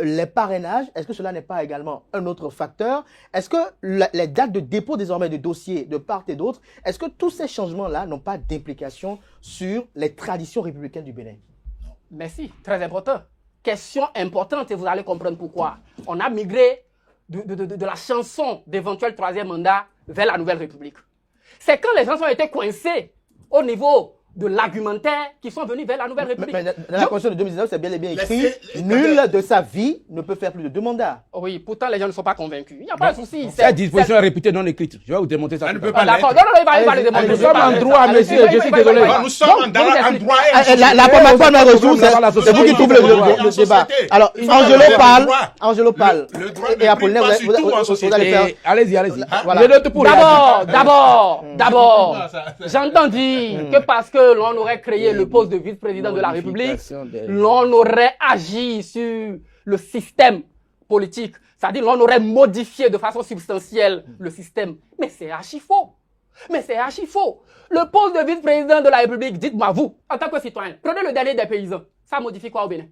les parrainages, est-ce que cela n'est pas également un autre facteur? Est-ce que les dates de dépôt désormais de dossiers de part et d'autre, est-ce que tous ces changements-là n'ont pas d'implication sur les traditions républicaines du Bénin? Merci, très important. Question importante et vous allez comprendre pourquoi. On a migré de la chanson d'éventuel troisième mandat vers la Nouvelle République. C'est quand les gens ont été coincés au niveau de l'argumentaire qui sont venus vers la Nouvelle République. Mais dans la Constitution de 2019, c'est bien et bien écrit, nul de sa vie ne peut faire plus de 2 mandats. Oui, pourtant les gens ne sont pas convaincus. Il n'y a pas de souci. Cette disposition est réputée non écrite. Je vais vous démontrer ça. Elle ne tout à peut l'heure. pas D'accord, l'être. non, il va le démontrer. Nous sommes en droit, monsieur, je suis désolé. Non, nous sommes en droit La formation de la ressource, c'est vous qui trouvez le débat. Alors, Angelo parle. Le droit Et ne Apollinaire, prime pas sur tout en vous société. allez faire. Allez-y, allez-y. Voilà. Les notes pour D'abord, j'entends dire que parce que l'on aurait créé le poste de vice-président de la République, l'on aurait agi sur le système politique. C'est-à-dire l'on aurait modifié de façon substantielle le système. Mais c'est archi faux. Le poste de vice-président de la République, dites-moi vous, en tant que citoyen, prenez le dernier des paysans. Ça modifie quoi au Bénin?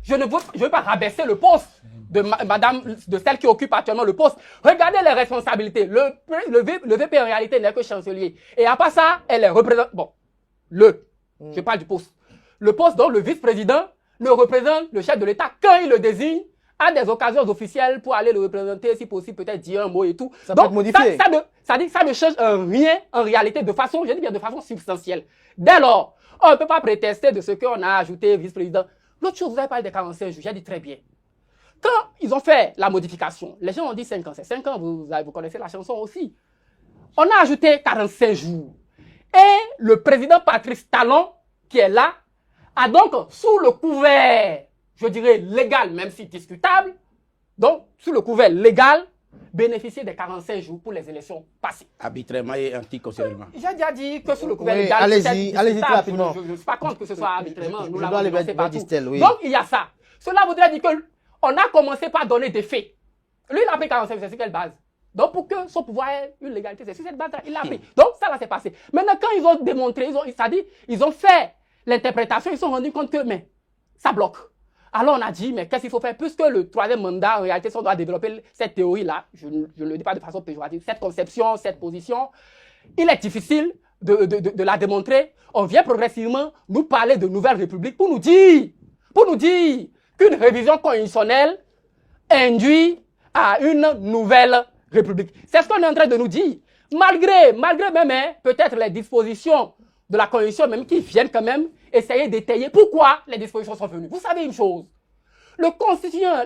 Je ne veux pas rabaisser le poste de madame, de celle qui occupe actuellement le poste. Regardez les responsabilités. Le VP en réalité n'est que chancelier. Et à part ça, elle est représentante. Bon, je parle du poste. Le poste, donc, le vice-président, le représente le chef de l'État quand il le désigne à des occasions officielles pour aller le représenter, si possible, peut-être dire un mot et tout. Ça peut être modifié. Ça ne change rien en réalité de façon, je dis bien de façon substantielle. Dès lors, on ne peut pas prétester de ce qu'on a ajouté vice-président. L'autre chose, vous avez parlé des 45 jours, j'ai dit très bien. Quand ils ont fait la modification, les gens ont dit 5 ans. C'est 5 ans, vous connaissez la chanson aussi. On a ajouté 45 jours. Et le président Patrice Talon, qui est là, a donc, sous le couvert, je dirais légal, même si discutable, donc, sous le couvert légal, bénéficier des 45 jours pour les élections passées. Arbitrairement et anticonstitutionnellement. J'ai déjà dit que sous le couvert Oui, légal, allez-y très rapidement. Je ne suis pas contre que ce soit arbitrairement. Je Nous dois l'avons aller dénoncé vers partout. Distel, oui. Donc, il y a ça. Cela voudrait dire qu'on a commencé par donner des faits. Lui, il a pris 45, c'est sur quelle base? Donc, pour que son pouvoir ait une légalité, c'est sur cette base-là, il l'a pris. Donc, ça, là, c'est passé. Maintenant, quand ils ont démontré, ils ont fait l'interprétation, ils se sont rendus compte que, mais, ça bloque. Alors, on a dit, mais qu'est-ce qu'il faut faire? Puisque le troisième mandat, en réalité, si on doit développer cette théorie-là, je ne le dis pas de façon péjorative, cette conception, cette position, il est difficile de la démontrer. On vient progressivement nous parler de nouvelle république pour nous dire qu'une révision constitutionnelle induit à une nouvelle république. C'est ce qu'on est en train de nous dire. Malgré même, hein, peut-être les dispositions de la Constitution même qui viennent quand même essayer d'étayer pourquoi les dispositions sont venues. Vous savez une chose, le constituant,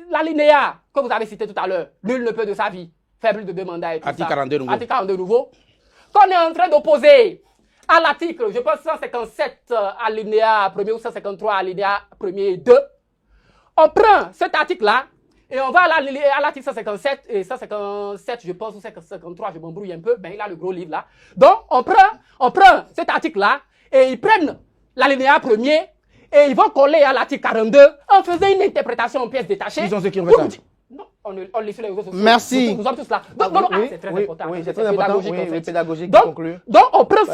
l'alinéa que vous avez cité tout à l'heure, nul ne peut de sa vie faire plus de deux mandats et tout Article ça. 42 nouveau. Article 42 nouveau. Qu'on est en train d'opposer à l'article, je pense 157 alinéa 1er ou 153 alinéa 1er et 2, on prend cet article-là et on va à l'article 157 et 157, je pense, ou 153, je m'embrouille un peu, ben il a le gros livre là. Donc, on prend cet article-là et ils prennent l'alinéa 1er et ils vont coller à l'article 42 en faisant une interprétation en pièces détachées. Ils ont ceux qui ont fait ça. Non, on lit sur les réseaux sociaux. Merci. Nous sommes tous là. Donc, c'est très important. Oui, c'est très important. pédagogique, Oui, en fait. oui, pédagogique, Donc, conclu. donc, on prend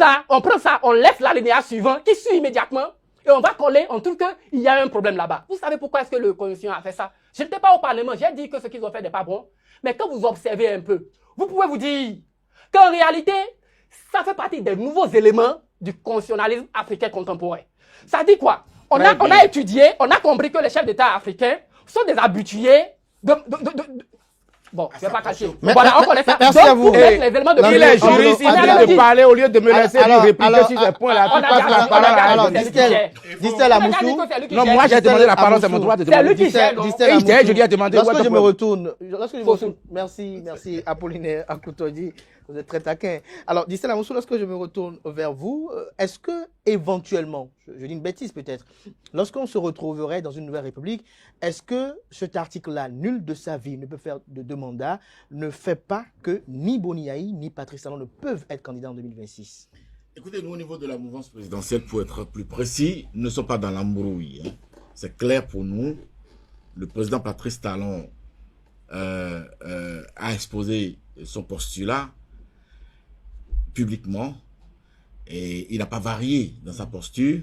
ça, on laisse l'alinéa suivant qui suit immédiatement et on va coller, on trouve qu'il y a un problème là-bas. Vous savez pourquoi est-ce que le Constitution a fait ça? Je n'étais pas au Parlement, j'ai dit que ce qu'ils ont fait n'est pas bon. Mais quand vous observez un peu, vous pouvez vous dire qu'en réalité, ça fait partie des nouveaux éléments du constitutionnalisme africain contemporain. Ça dit quoi? On a étudié, on a compris que les chefs d'État africains sont des habitués Bon, je ne vais pas cacher. Voilà, on connaît ça. Merci Donc, à vous. pour mettre les éléments de Il est juriste, il dit de parler au lieu de me laisser lui répliquer sur ces points-là. on Tu a passes la gardé- parole à alors, lui. Distel Amoussou. Non, moi j'ai demandé la parole, c'est mon droit de C'est lui demander. qui gère, non? Distel Et il dit, je lui ai demandé. what Lorsque the je me problem? retourne, merci Apollinaire Akoutodi, vous êtes très taquin. Alors, Distel Amoussou, lorsque je me retourne vers vous, est-ce que éventuellement, je dis une bêtise peut-être, lorsqu'on se retrouverait dans une nouvelle république, est-ce que cet article-là, nul de sa vie ne peut faire de deux mandats, ne fait pas que ni Boniaï ni Patrice Talon ne peuvent être candidats en 2026? Écoutez, nous, au niveau de la mouvance présidentielle, pour être plus précis, nous ne sommes pas dans l'embrouille. Hein. C'est clair pour nous. Le président Patrice Talon a exposé son postulat publiquement et il n'a pas varié dans sa posture.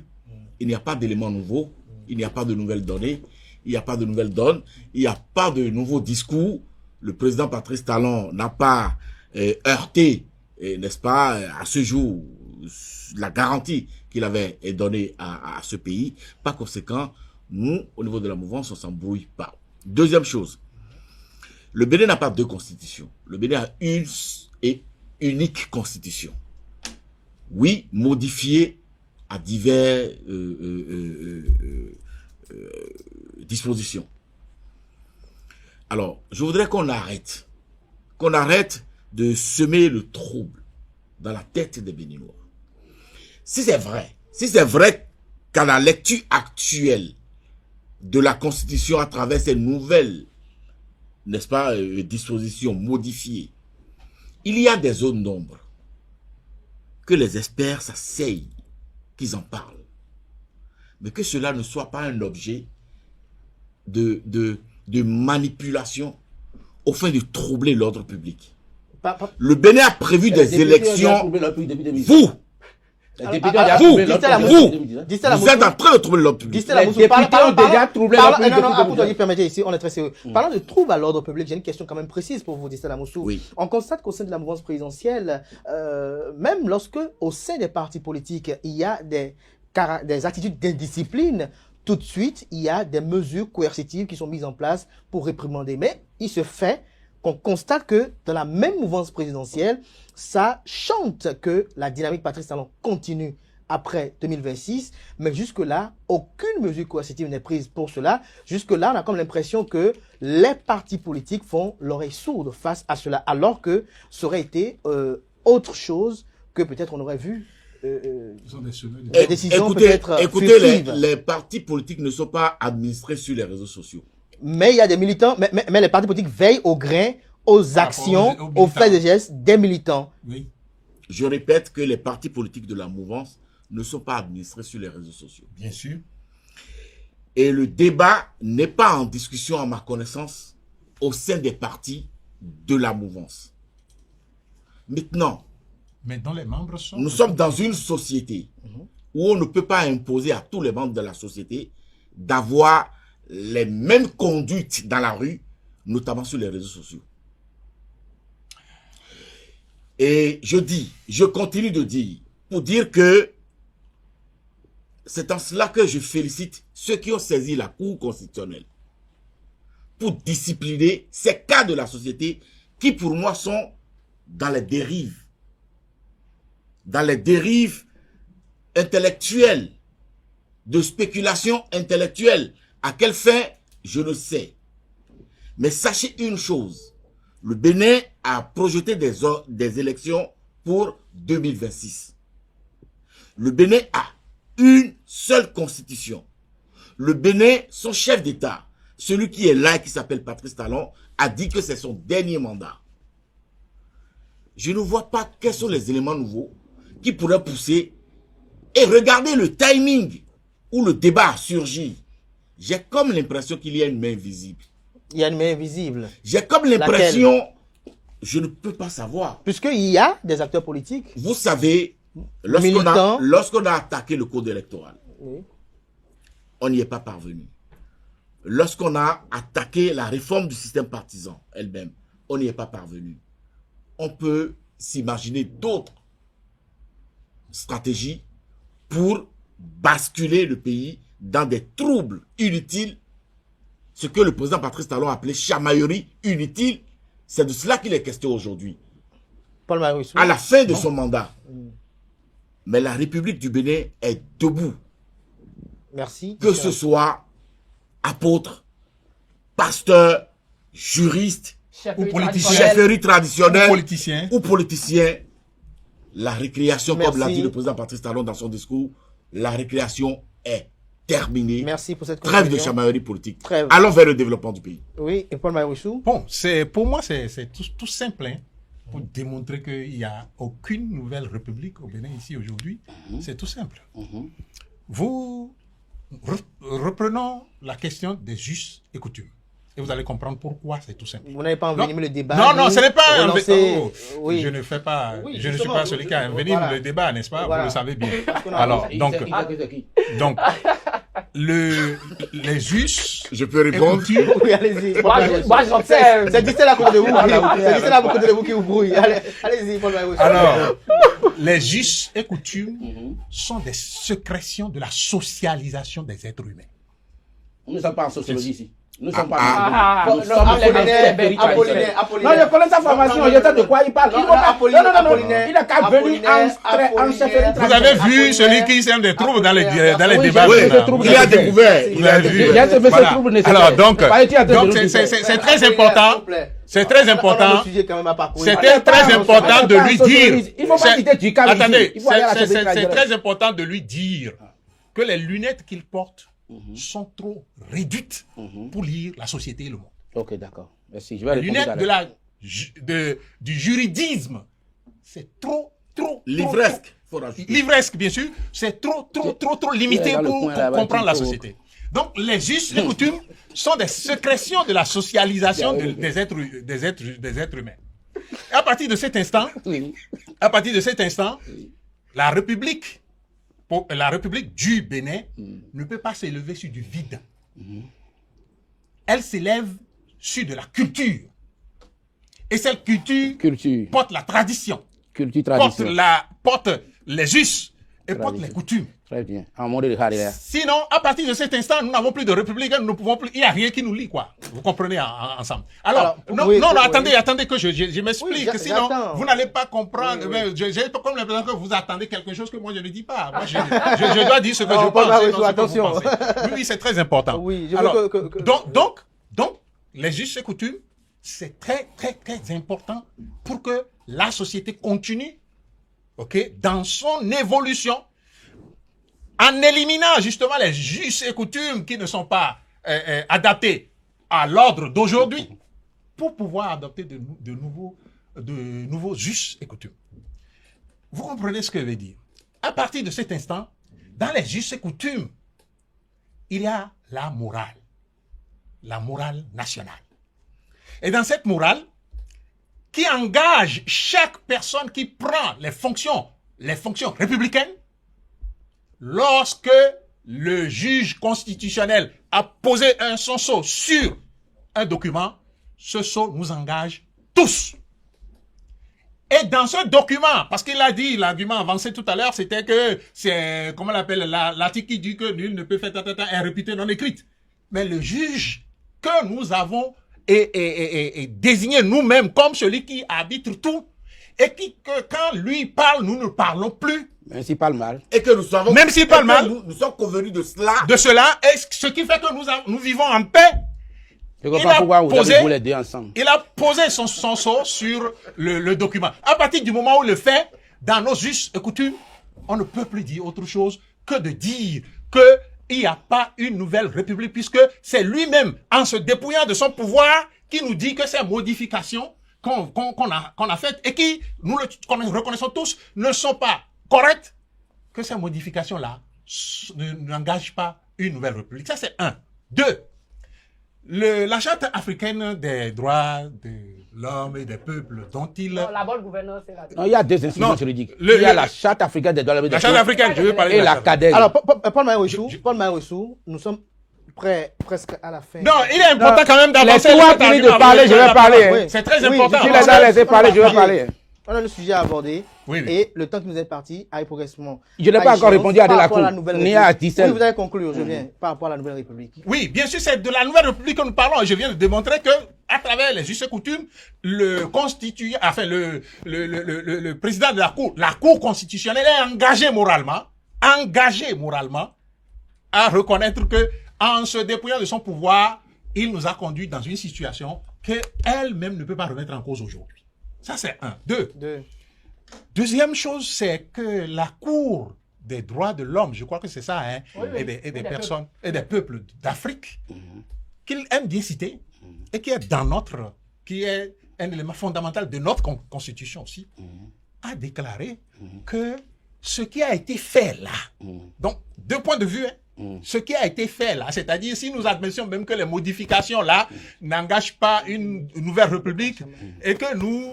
Il n'y a pas d'éléments nouveaux, il n'y a pas de nouvelles données, il n'y a pas de nouvelles donnes, il n'y a pas de nouveaux discours. Le président Patrice Talon n'a pas heurté, n'est-ce pas, à ce jour, la garantie qu'il avait donnée à ce pays. Par conséquent, nous, au niveau de la mouvance, on ne s'embrouille pas. Deuxième chose, le Bénin n'a pas deux constitutions. Le Bénin a une et unique constitution. Oui, modifiée à divers dispositions. Alors, je voudrais qu'on arrête de semer le trouble dans la tête des Béninois. Si c'est vrai qu'à la lecture actuelle de la Constitution à travers ces nouvelles, n'est-ce pas, dispositions modifiées, il y a des zones d'ombre que les experts s'asseyent, qu'ils en parlent. Mais que cela ne soit pas un objet de manipulation au fin de troubler l'ordre public. Le Bénin a prévu des élections. Vous êtes en train de troubler l'ordre public. Distel Amoussou, permettez ici, on est très sérieux. Parlant de troubles à l'ordre public, j'ai une question quand même précise pour vous, Distel Amoussou. Oui. On constate qu'au sein de la mouvance présidentielle, même lorsque au sein des partis politiques, il y a des attitudes d'indiscipline, tout de suite, il y a des mesures coercitives qui sont mises en place pour réprimander. Mais il se fait qu'on constate que dans la même mouvance présidentielle, ça chante que la dynamique Patrice Talon continue après 2026, mais jusque-là, aucune mesure coercitive n'est prise pour cela. Jusque-là, on a comme l'impression que les partis politiques font l'oreille sourde face à cela, alors que ça aurait été autre chose que peut-être on aurait vu. Des décisions peut-être Écoutez, les partis politiques ne sont pas administrés sur les réseaux sociaux. Mais il y a des militants, mais les partis politiques veillent au grain aux actions, aux faits et gestes des militants. Oui. Je répète que les partis politiques de la mouvance ne sont pas administrés sur les réseaux sociaux. Bien sûr. Et le débat n'est pas en discussion, à ma connaissance, au sein des partis de la mouvance. Maintenant, Mais dont les membres sont... nous sommes dans une société où on ne peut pas imposer à tous les membres de la société d'avoir les mêmes conduites dans la rue, notamment sur les réseaux sociaux. Et je continue de dire, pour dire que c'est en cela que je félicite ceux qui ont saisi la Cour constitutionnelle pour discipliner ces cas de la société qui, pour moi, sont dans les dérives intellectuelles, de spéculation intellectuelle. À quelle fin, je ne sais. Mais sachez une chose, le Bénin a projeté des élections pour 2026. Le Bénin a une seule constitution. Le Bénin, son chef d'État, celui qui est là et qui s'appelle Patrice Talon, a dit que c'est son dernier mandat. Je ne vois pas quels sont les éléments nouveaux qui pourraient pousser. Et regardez le timing où le débat a surgi. J'ai comme l'impression qu'il y a une main invisible. Il y a une main invisible. J'ai comme l'impression, je ne peux pas savoir. Puisqu'il y a des acteurs politiques. Vous savez, lorsqu'on a attaqué le code électoral, Oui. on n'y est pas parvenu. Lorsqu'on a attaqué la réforme du système partisan elle-même, on n'y est pas parvenu. On peut s'imaginer d'autres stratégies pour basculer le pays dans des troubles inutiles, ce que le président Patrice Talon a appelé chamaillerie inutile. C'est de cela qu'il est question aujourd'hui. Paul Marie-Rousseau. À la fin de son mandat. Mais la République du Bénin est debout. Merci. Que ce soit apôtre, pasteur, juriste, Ou politicien. chefferie traditionnelle Ou politicien. ou politicien, la récréation, comme l'a Merci. dit le président Patrice Talon dans son discours, la récréation est terminée. Merci pour cette Trêve de conclusion. chamaillerie politique. Trêve. Allons vers le développement du pays. Oui, et Paul Marie-Rousseau. Bon, pour moi, c'est tout simple, hein, pour démontrer qu'il n'y a aucune nouvelle république au Bénin ici aujourd'hui. C'est tout simple. Vous reprenons la question des us et coutumes. Et vous allez comprendre pourquoi c'est tout simple. Vous n'avez pas envenimé le débat. Non, ce n'est pas relancer... Je ne fais pas. Oui, je ne suis justement, pas celui qui a envenimé voilà. le débat, n'est-ce pas? Voilà. Vous le savez bien. qu'on a- Alors, donc, Donc, les us Je peux et répondre. coutumes. Oui, allez-y. Moi, j'observe. C'est Distel à côté de vous. C'est Distel à côté de vous qui vous brouille. Allez-y, Paul Marie-Rousseau. Alors, les us et coutumes sont des sécrétions de la socialisation des êtres humains. nous ne sommes pas en sociologie ici. Nous ne sommes Ah, pas. Nous sommes en chefferie traditionnelle. Non, je connais sa formation, je sais de quoi il parle. Il n'a qu'à venir en chefferie Vous avez vu celui qui sème des troubles dans les débats. Oui, maintenant. il a découvert. Vous avez vu. Il a fait ce Voilà. trouble nécessaire. Alors, donc, Pas été en train de nous dire. c'est très important. C'est très important. C'était très important de lui dire. Il faut pas quitter du cadre ici. Attendez, Il faut aller à la chefferie c'est traditionnelle. très important de lui dire que les lunettes qu'il porte sont trop réduites pour lire la société et le monde. Ok, d'accord. Merci. Je vais Les répondre lunettes tout à l'heure. du juridisme, c'est trop Livresque, faut rajouter. livresque, bien sûr, c'est trop limité Dans le pour coin là-bas, comprendre la il faut- société. Donc, les us et coutumes sont des sécrétions de la socialisation des êtres humains. Et à partir de cet instant, Oui. la République du Bénin ne peut pas s'élever sur du vide. Elle s'élève sur de la culture. Et cette culture Culture. porte la tradition, Culture, porte tradition. porte les us et porte les coutumes. Très bien. En mode de Harrier. Sinon, à partir de cet instant, nous n'avons plus de république, nous ne pouvons plus, il n'y a rien qui nous lie, quoi. Vous comprenez ensemble. Alors, oui, attendez que je m'explique, Oui, sinon, j'attends. vous n'allez pas comprendre. Mais j'ai comme l'impression que vous attendez quelque chose que moi je ne dis pas. Moi, je dois dire ce que Non, je Paul pense. Marie-Rousseau, sinon ce que vous attention. pensez. Oui, c'est très important. Oui, je veux Alors, que- donc, les us et coutumes, c'est très important pour que la société continue, ok, dans son évolution, en éliminant justement les us et coutumes qui ne sont pas adaptés à l'ordre d'aujourd'hui, pour pouvoir adopter de nouveaux us et coutumes. Vous comprenez ce que je veux dire? À partir de cet instant, dans les us et coutumes, il y a la morale nationale. Et dans cette morale, qui engage chaque personne qui prend les fonctions républicaines, lorsque le juge constitutionnel a posé son sceau sur un document, ce sceau nous engage tous. Et dans ce document, parce qu'il a dit, l'argument avancé tout à l'heure, c'était que c'est, comment on l'appelle, l'article qui dit que nul ne peut faire est réputé non écrite. Mais le juge que nous avons désigné nous-mêmes comme celui qui arbitre tout, et que quand lui parle, nous ne parlons plus. Même s'il parle mal. Et que nous savons. Même s'il parle mal. Nous sommes convenus de cela. De cela, et ce qui fait que nous vivons en paix. Je ne vois pas pourquoi vous avez les deux ensemble. Il a posé son sceau sur le document. À partir du moment où il le fait, dans nos us et coutumes, on ne peut plus dire autre chose que de dire qu'il n'y a pas une nouvelle république, puisque c'est lui-même, en se dépouillant de son pouvoir, qui nous dit que ces modifications qu'on a faites et qui, nous reconnaissons tous, ne sont pas correctes, que ces modifications-là n'engagent pas une nouvelle république. Ça, c'est un. Deux. La charte africaine des droits de l'homme et des peuples dont il... Non, la bonne gouvernance, c'est la... Non, il y a deux instruments Non, juridiques. Il y a la charte africaine des droits de l'homme et des La charte peuples africaine, je veux parler et de la charte. CADEL. Alors, Paul Maïressou, nous sommes presque à la fin. Non, il est important quand même d'avancer. Les trois finissent de parler, je vais parler. Oui. C'est très Oui, important. Si les gens laissent parler, je vais parler. On a le sujet à aborder. Oui, oui. Et le temps qui nous est parti arrive progressivement. Je n'ai pas encore répondu à De la Cour, ni à Tissel. Oui, vous allez conclure, je viens, par rapport à la Nouvelle République. Oui, bien sûr, c'est de la nouvelle république que nous parlons. Et je viens de démontrer que, à travers les us et coutumes, le président de la Cour constitutionnelle est engagé moralement à reconnaître que, en se dépouillant de son pouvoir, il nous a conduit dans une situation qu'elle-même ne peut pas remettre en cause aujourd'hui. Ça, c'est un. Deux. Deuxième chose, c'est que la Cour des droits de l'homme, je crois que c'est ça, hein, et des personnes, et des peuples d'Afrique, qu'il aime bien citer, et qui est un élément fondamental de notre constitution aussi, a déclaré que ce qui a été fait là, donc, deux points de vue, ce qui a été fait là, c'est-à-dire si nous admettions même que les modifications là n'engagent pas une nouvelle république et que nous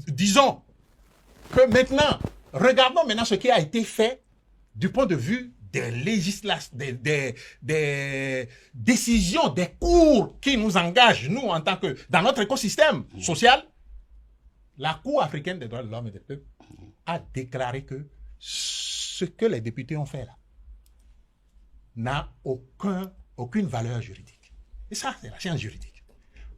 disons que maintenant, regardons maintenant ce qui a été fait du point de vue des législations, des décisions, des cours qui nous engagent, nous, en tant que, dans notre écosystème social, la Cour africaine des droits de l'homme et des peuples a déclaré que ce que les députés ont fait là n'a aucune valeur juridique. Et ça, c'est la science juridique.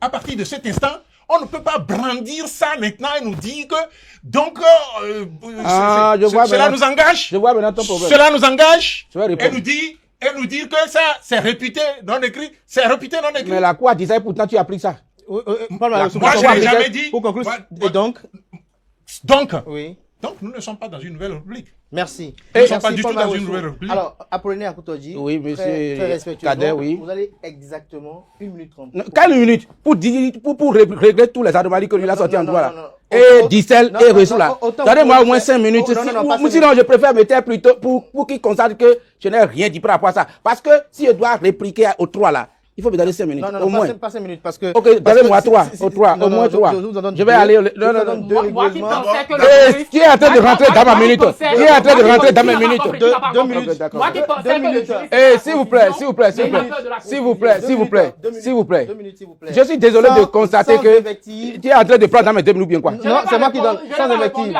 À partir de cet instant, on ne peut pas brandir ça maintenant et nous dire que, donc, cela nous engage. Je vois maintenant ton problème. Cela nous engage. Je vais répondre. Et nous dire que ça, c'est réputé non écrit. C'est réputé non écrit. Mais la Cour a dit ça et pourtant tu appliques ça. Paul Maïressou, Moi, je n'ai jamais dit. pour conclure, Ouais. et donc, Donc, nous ne sommes pas dans une nouvelle république. merci. Nous ne sommes pas Merci, du Paul tout dans une Maïressou. nouvelle république. Alors, Apollinaire Akoutoji, Oui, monsieur très respectueux. Kader, Donc, oui. Vous allez exactement 1 minute 30. Non, 4 minutes pour régler tous les anomalies que lui a sortis en droit non, là. non. Et Dissel Non, et non, Ressou là. non, autant Donnez-moi pour au moins le 5 minutes. faire. Non, pas cinq Sinon, je préfère me taire plutôt pour qu'il constate que je n'ai rien dit par rapport à ça. Parce que si je dois répliquer aux 3 là, il faut me donner 5 minutes. Non, au moins. pas 5 minutes parce que. Ok, donnez-moi 3. c'est- Au 3. non, Au moins non, 3. je vous en donne Je vais deux. aller. Je vous en donne deux Moi qui règlements. pensais que le Eh, juriste- qui est en train de rentrer dans ma minute? Moi qui pensais- Qui est en train de moi qui rentrer dans mes pensais- minutes? tu n'as pas Deux compris. minutes. D'accord. Moi qui pensais Deux que le minutes. juriste- Eh, s'il vous plaît, s'il vous plaît, s'il vous plaît. Mais il a peur de la S'il vous plaît, s'il vous plaît. Deux minutes. S'il vous plaît. 2 minutes, s'il vous plaît. Je suis désolé de constater sans que invective. tu es en train de prendre dans mes 2 minutes bien quoi. Non, c'est moi qui donne. Sans invective.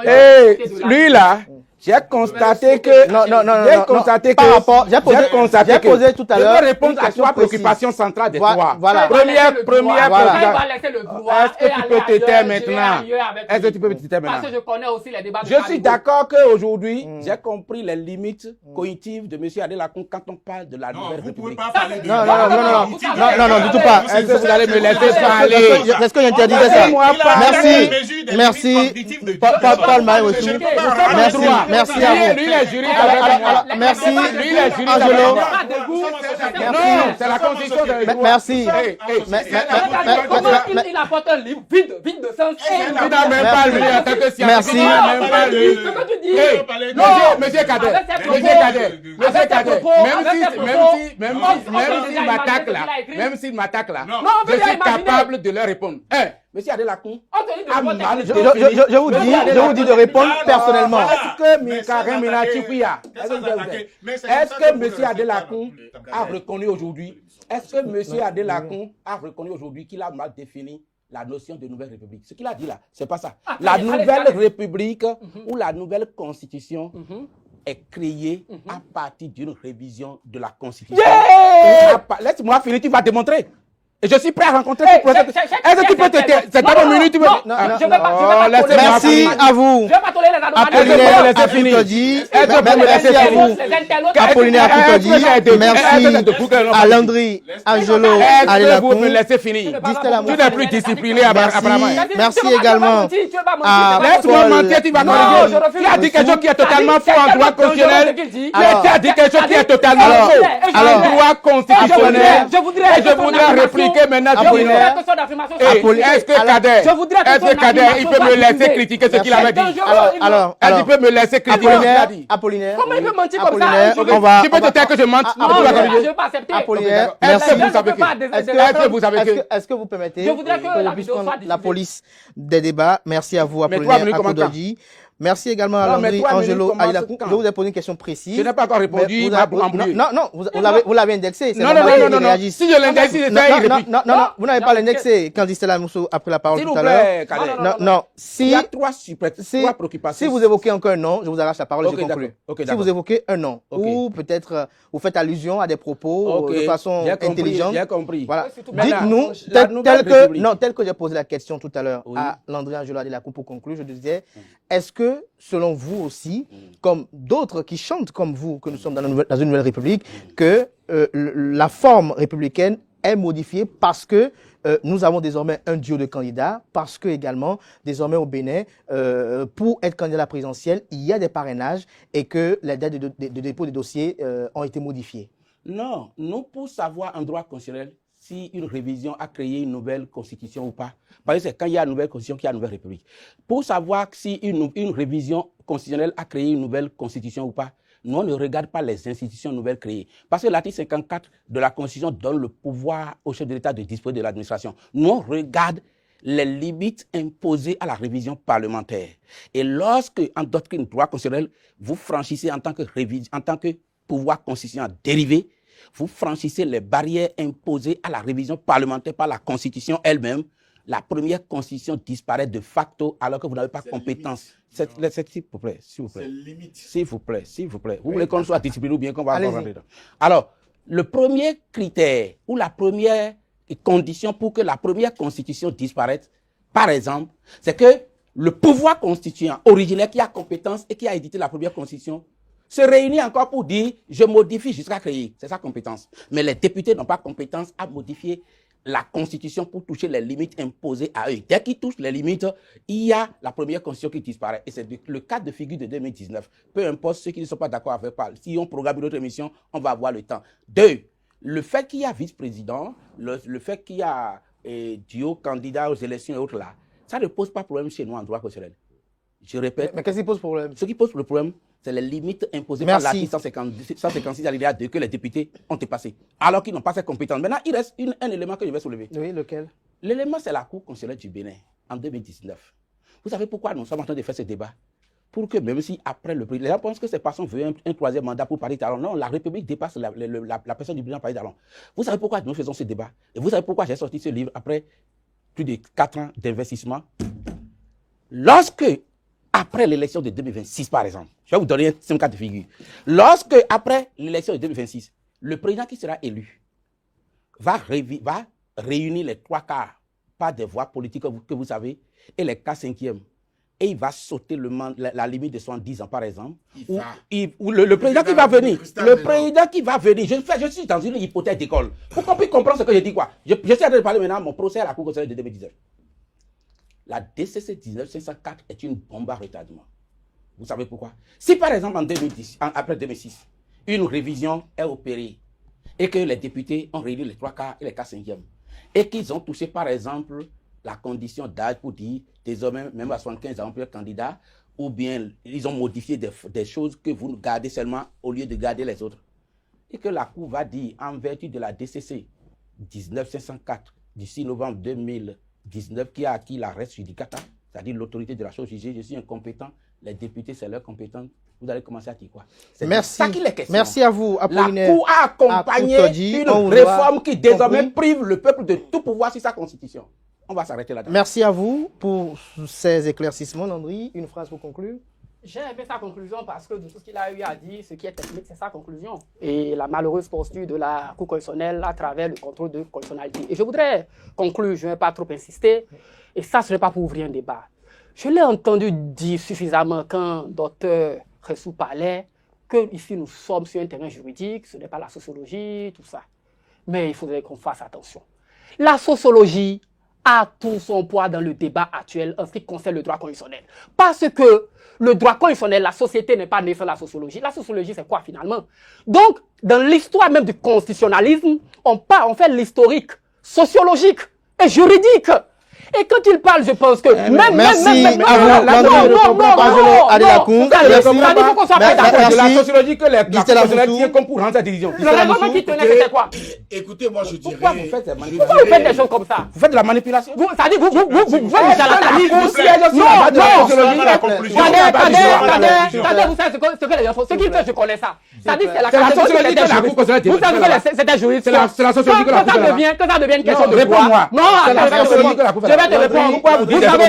Eh, lui là, j'ai constaté que. J'ai constaté que. Par rapport, j'ai posé tout à l'heure. Je vais répondre à trois préoccupations centrales des trois. Voilà. Première Voilà. Est-ce que tu peux te taire maintenant? Est-ce que tu peux te taire Parce que maintenant? je connais aussi les débats de Je suis Caribou. d'accord qu'aujourd'hui, j'ai compris les limites cognitives de M. Adélakon quand on parle de la Non, nouvelle vous ne pouvez République. pas parler de... Non, du tout pas. Est-ce que vous allez me laisser parler? Est-ce que j'interdisais ça? Laissez-moi Merci. Paul Maïressou. Merci à vous. Lui, il est juriste avec moi. Merci. Lui, il est juriste Angelo. avec moi. Non, c'est la constitution de la Merci. Il apporte un livre vide de sens. Il n'a même pas lu en tant que scientifique. Merci. Il n'a même pas lu. Ce que tu dis. Monsieur Cadet, même s'il m'attaque là, je suis capable de leur répondre. Monsieur Adelakun, Je vous dis de répondre personnellement. Est-ce que monsieur Adelakun a reconnu aujourd'hui, qu'il a mal défini la notion de nouvelle république? Ce qu'il a dit là, c'est pas ça. La nouvelle république ou la nouvelle constitution est créée à partir d'une révision de la constitution. Laisse-moi finir, tu vas démontrer. Et je suis prêt à rencontrer tout procès. Est-ce que tu peux te taire? C'est pas 2 minutes, tu veux. Je vais pas Merci à vous. Je vais pas tolérer les Apollinaire Akoutodji. Merci à vous. Apollinaire Akoutodji. Merci à Landry Angelo Alelakoun. Tu n'es plus discipliné, apparemment. Merci également à Laisse-moi mentir, tu vas corriger. Tu as dit quelque chose qui est totalement faux en droit constitutionnel. Tu as dit quelque chose qui est totalement faux en droit constitutionnel. Je voudrais répliquer maintenant. Est-ce que Kader, il peut me laisser critiquer ce qu'il avait dit? Alors, il peut me laisser critiquer ce qu'il a dit. Apollinaire. Comment il peut mentir comme ça? Tu peux te taire que je mente? Je ne vais pas accepter. Apollinaire, Est-ce que merci. vous savez que Est-ce que vous permettez Je voudrais que la puisse vidéo soit prendre la diffusée. police des débats? Merci à vous, Mais 3 minutes, Apollinaire comment Akoutodji. Merci également à Non, mais Landry 3 minutes, Angelo comment Alelakoun. quand? Je vous ai posé une question précise. Je n'ai pas encore répondu. Vous l'avez indexé. Non. Si je l'indexe, c'est ça, il réplique. Non, vous n'avez pas l'indexé. Quand Stella Mousso a pris la parole S'il tout vous à l'heure. plaît, Kader. Non, Il y a 3 préoccupations. si vous évoquez encore un nom, je vous arrache la parole et Ok, je conclue. d'accord. Ok, Si d'accord. vous évoquez un nom, Ok. ou peut-être vous faites allusion à des propos Ok, de façon j'ai compris, intelligente. j'ai compris. Voilà. Oui, surtout Dites-nous, la nouvelle république. tel que j'ai posé la question tout à l'heure Oui. à Landry Angelo Alelakoun pour conclure, je disais, est-ce que, selon vous aussi, comme d'autres qui chantent comme vous, que nous sommes dans une nouvelle république, que la forme républicaine est modifiée parce que nous avons désormais un duo de candidats, parce que également, désormais au Bénin, pour être candidat à la présidentielle, il y a des parrainages et que les dates de dépôt des dossiers ont été modifiées? Non, nous, pour savoir en droit constitutionnel si une révision a créé une nouvelle constitution ou pas, parce que c'est quand il y a une nouvelle constitution qu'il y a une nouvelle république. Pour savoir si une révision constitutionnelle a créé une nouvelle constitution ou pas, nous, on ne regarde pas les institutions nouvelles créées. Parce que l'article 54 de la Constitution donne le pouvoir au chef de l'État de disposer de l'administration. Nous, on regarde les limites imposées à la révision parlementaire. Et lorsque, en doctrine droit constitutionnel, vous franchissez en tant que pouvoir constitutionnel dérivé, vous franchissez les barrières imposées à la révision parlementaire par la Constitution elle-même, la première Constitution disparaît de facto alors que vous n'avez pas compétence. S'il vous plaît. C'est limite. S'il vous plaît. Vous voulez qu'on soit discipliné ou bien qu'on va encore rentrer dedans? Alors, le premier critère ou la première condition pour que la première Constitution disparaisse, par exemple, c'est que le pouvoir constituant originaire qui a compétence et qui a édité la première Constitution se réunit encore pour dire « je modifie jusqu'à créer ». C'est sa compétence. Mais les députés n'ont pas compétence à modifier la Constitution pour toucher les limites imposées à eux. Dès qu'ils touchent les limites, il y a la première Constitution qui disparaît. Et c'est le cas de figure de 2019. Peu importe ceux qui ne sont pas d'accord avec Paul. Si on programme une autre émission, on va avoir le temps. 2. Le fait qu'il y a vice-président, le fait qu'il y a duo candidat aux élections et autres là, ça ne pose pas problème chez nous en droit constitutionnel. Je répète. Mais qu'est-ce qui pose problème? Ce qui pose le problème, c'est les limites imposées par l'article 156 alinéa 2 que les députés ont dépassé, alors qu'ils n'ont pas cette compétence. Maintenant, il reste un élément que je vais soulever. Oui, lequel? L'élément, c'est la Cour constitutionnelle du Bénin, en 2019. Vous savez pourquoi nous sommes en train de faire ce débat? Pour que même si après le président, les gens pensent que c'est parce qu'on veut un troisième mandat pour Paris Talon. Non, la République dépasse la personne du président Paris Talon. Vous savez pourquoi nous faisons ce débat? Et vous savez pourquoi j'ai sorti ce livre après plus de 4 ans d'investissement? Lorsque, après l'élection de 2026, par exemple, je vais vous donner un cas de figure. Lorsque, après l'élection de 2026, le président qui sera élu va réunir les 3/4 par des voix politiques que vous savez et les 4/5, et il va sauter la limite de 70 ans, par exemple. Ou le président qui va venir. Le président qui va venir. Je suis dans une hypothèse d'école. Pour qu'on puisse comprendre ce que je dis, quoi. Je suis en train de parler maintenant de mon procès à la Cour constitutionnelle de 2019. La DCC 19504 est une bombe à retardement. Vous savez pourquoi? Si par exemple en 2010, après 2006, une révision est opérée et que les députés ont réuni les 3 quarts et les 4/5, et qu'ils ont touché, par exemple, la condition d'âge pour dire, désormais, même à 75 ans, on peut être candidat, ou bien ils ont modifié des choses que vous gardez seulement au lieu de garder les autres. Et que la Cour va dire, en vertu de la DCC 19504 du 6 novembre 2019, qui a acquis la res judicata, c'est-à-dire l'autorité de la chose jugée, je suis incompétent, les députés, c'est leur compétence. Vous allez commencer à dire quoi? Merci. Ça qu'il est question. Merci à vous, Apollinaire. La Cour a accompagné une réforme qui désormais prive le peuple de tout pouvoir sur sa constitution. On va s'arrêter là-dedans. Merci à vous pour ces éclaircissements, Landry. Une phrase pour conclure. J'ai aimé sa conclusion parce que de tout ce qu'il a eu à dire, ce qui est technique, c'est sa conclusion. Et la malheureuse posture de la Cour constitutionnelle à travers le contrôle de constitutionnalité. Et je voudrais conclure, je ne vais pas trop insister, et ça, ce n'est pas pour ouvrir un débat. Je l'ai entendu dire suffisamment quand Dr Ressou parlait que ici nous sommes sur un terrain juridique, ce n'est pas la sociologie, tout ça. Mais il faudrait qu'on fasse attention. La sociologie a tout son poids dans le débat actuel en ce qui concerne le droit constitutionnel. Parce que le droit constitutionnel, la société n'est pas née sans la sociologie. La sociologie, c'est quoi finalement? Donc, dans l'histoire même du constitutionnalisme, on fait l'historique sociologique et juridique. Et quand il parle, je pense que merci à vous, Landry. De la sociologie que les constitutionnels tiennent comme pour rendre cette décision. Le règlement qui tenait, c'était quoi? Écoutez, moi je dirais... Pourquoi vous faites des choses comme ça? Vous faites de la manipulation. Ça dit, vous faites du charlatanisme. Vous savez ce que les gens font. Ce qu'ils font, je connais ça. Ça dit, c'est la sociologie que la Cour constitutionnelle. Vous savez que c'était juriste. C'est la sociologie que la Cour constitutionnelle. Quand ça devient une question de droit. Non, c'est la sociologie que la Cour constitutionnelle. Je vais te répondre. Pourquoi vous dites vous savez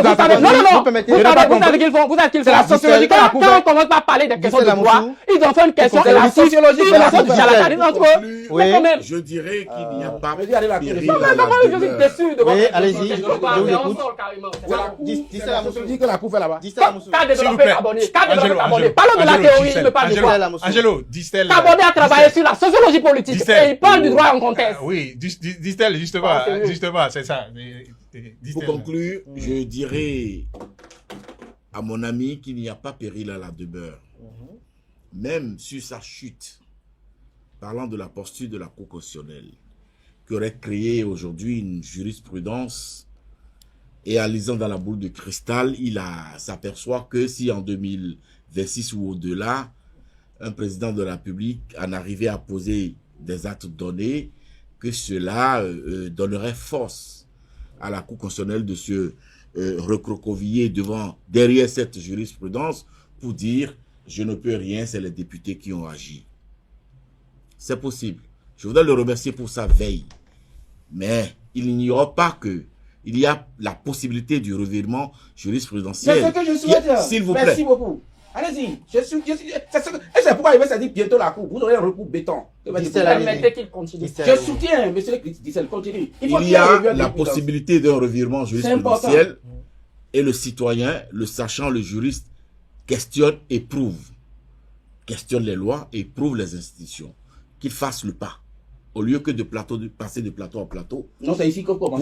qu'ils font. Vous savez qu'ils font. C'est la sociologie que la Cour constitutionnelle. Quand on commence par parler des questions de droit, ils en font une question. C'est la sociologie que la Cour constitutionnelle. Entre eux. Je dirais qu'il n'y a pas je suis déçu de votre... allez-y, je vous écoute. C'est la sociologie que la Cour fait là-bas. Parlons de la théorie, il ne parle de quoi. Angelo, Distel... Cabonnet a travaillé sur la sociologie politique et il parle du droit en contexte. Oui, Distel, justement, c'est ça. Pour conclure, je dirais à mon ami qu'il n'y a pas péril à la demeure. Même sur sa chute, parlant de la posture de la Cour constitutionnelle, qui aurait créé aujourd'hui une jurisprudence, et en lisant dans la boule de cristal, il s'aperçoit que si en 2026 ou au-delà, un président de la République en arrivait à poser des actes donnés, que cela donnerait force à la Cour constitutionnelle de se recroqueviller derrière cette jurisprudence pour dire « je ne peux rien, c'est les députés qui ont agi ». C'est possible. Je voudrais le remercier pour sa veille. Mais il n'y aura pas que... Il y a la possibilité du revirement jurisprudentiel. C'est ce que je souhaite. S'il vous plaît. Merci beaucoup. Allez-y. C'est pourquoi il va se dire bientôt la Cour. Vous aurez un recours béton. Permettez qu'il continue. Je soutiens, monsieur Dissel, continue. Il y a la possibilité d'un revirement jurisprudentiel et le citoyen, le sachant, le juriste, questionne et prouve. Questionne les lois et prouve les institutions. Qu'il fasse le pas. Au lieu que de passer de plateau en plateau. Non, c'est ici qu'on commence.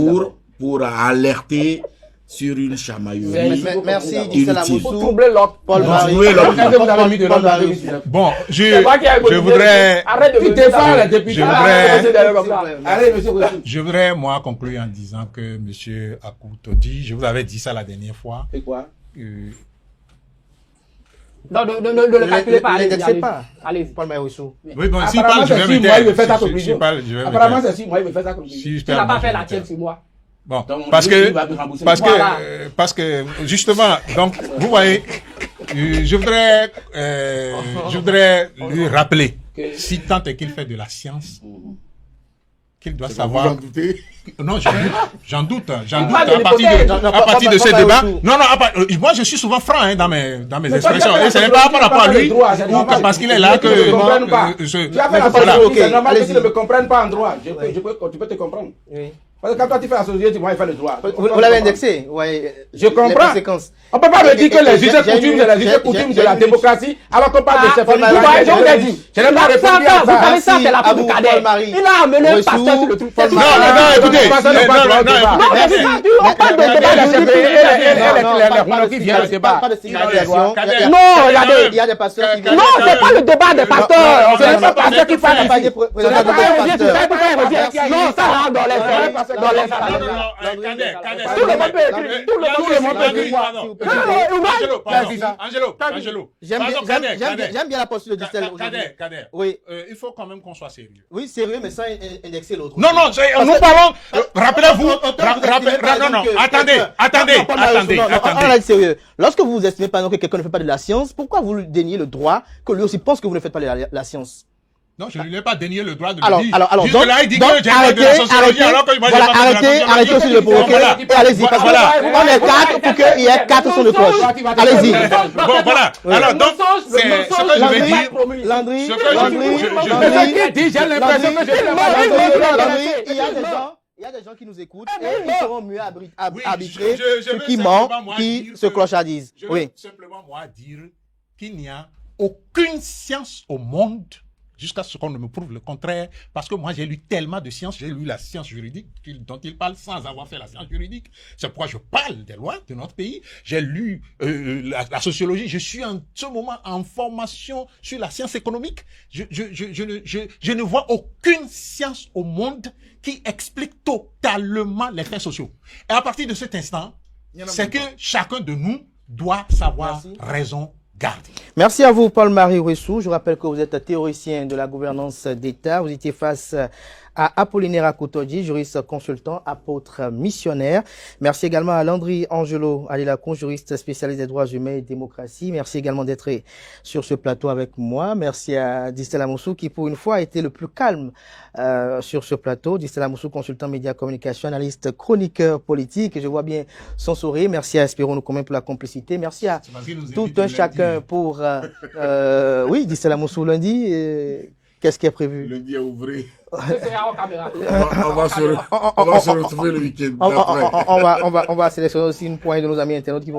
Pour alerter sur une chamaillerie. Merci, inutile. Pour troubler l'ordre. Paul Marie. Bon, je voudrais... Arrête de défendre les députés. Je voudrais, moi, conclure en disant que M. Akoutodi, je vous avais dit ça la dernière fois. Et quoi? Non, ne le calculez pas. Allez, Paul Maïrissou. Oui, bon, s'il parle, je vais me taire. Apparemment, c'est 6 mois, il me fait sa conclusion. Tu n'as pas fait la tienne sur moi. Bon, parce que, justement, donc, vous voyez, je voudrais lui rappeler, si tant est qu'il fait de la science, qu'il doit savoir. Vous en doutez? Non, j'en doute à partir de ce débat. Non, moi je suis souvent franc dans mes expressions. Et ce n'est pas par rapport à lui, ou parce qu'il est là que. Tu as fait la politique, c'est normal que tu ne me comprennes pas en droit. Tu peux te comprendre. Parce que quand toi tu fais la société, tu vas faire le droit. Vous l'avez indexé, ouais. Je comprends. Les conséquences. On peut pas me dire que les J'ai- us et coutumes, c'est les us et coutumes de la démocratie, alors qu'on parle de ces Paul Marie, je vous ai dit. Je n'ai pas répondu à Vous ça. savez ça, c'est la à faute vous, du cadet. Paul Marie. Il a amené un Ressou, pasteur sur le truc. Paul C'est Marie. ça. Non, écoutez. Non, c'est pas Non, le débat. Non, mais c'est ça, on parle de débat de Pas de stigmatisation. Cadet. Non, regardez. Il y a des pasteurs qui viennent. Non, c'est pas le débat des pasteurs. Ce n'est pas parce que qui parle Il n'y a pas ici. des représentants de pasteurs. Non, ça rentre dans les Non, Cadet. Tout le monde peut écrire. Tout le monde peut écrire. Angelo. J'aime bien la posture de Distel aujourd'hui. Cadet. Oui. Il faut quand même qu'on soit sérieux. Oui, sérieux, mais sans indexer l'autre. Non, nous parlons. Rappelez-vous. Non, attendez. On va être sérieux. Lorsque vous estimez par exemple que quelqu'un ne fait pas de la science, pourquoi vous lui déniez le droit que lui aussi pense que vous ne faites pas de la science? Non, je ne lui ai pas dénié le droit de Alors, le dire. donc, Jusque-là, il dit que j'ai fait de la sociologie alors que moi, j'ai pas fait de la sociologie. arrêtez aussi de le provoquer. Et allez-y, parce qu'on est 4 pour qu'il y ait 4 sur le cloche. Allez-y. Bon, voilà. Alors, donc, c'est ce que je vais dire. Landry, Ce que je- J'ai l'impression que il y a des gens qui nous écoutent et ils seront mieux arbitrer je ceux veux qui mentent, simplement, moi, qui dire se que- clochardisent. Je veux Oui. simplement, moi, dire qu'il n'y a aucune science au monde jusqu'à ce qu'on ne me prouve le contraire, parce que moi j'ai lu tellement de sciences, j'ai lu la science juridique dont il parle sans avoir fait la science juridique. C'est pourquoi je parle des lois de notre pays. J'ai lu la sociologie, je suis en ce moment en formation sur la science économique. Je ne vois aucune science au monde qui explique totalement les faits sociaux. Et à partir de cet instant, c'est que chacun de nous doit savoir raison garder. Merci à vous, Paul-Marie Ressou. Je rappelle que vous êtes théoricien de la gouvernance d'État. Vous étiez face à Apollinaire Akutodji, juriste consultant, apôtre missionnaire. Merci également à Landry Angelo Alilacon, juriste spécialiste des droits humains et démocratie. Merci également d'être sur ce plateau avec moi. Merci à Distel Amoussou qui, pour une fois, a été le plus calme sur ce plateau. Distel Amoussou, consultant médias communication, analyste, chroniqueur politique. Je vois bien son sourire. Merci à Espérons nous commun pour la complicité. Merci à tout un chacun pour... oui, Distel Amoussou lundi. Qu'est-ce qui est prévu? Lundi à ouvrir. On caméra. On va se retrouver le week-end d'après. On va sélectionner aussi une poignée de nos amis internautes qui vont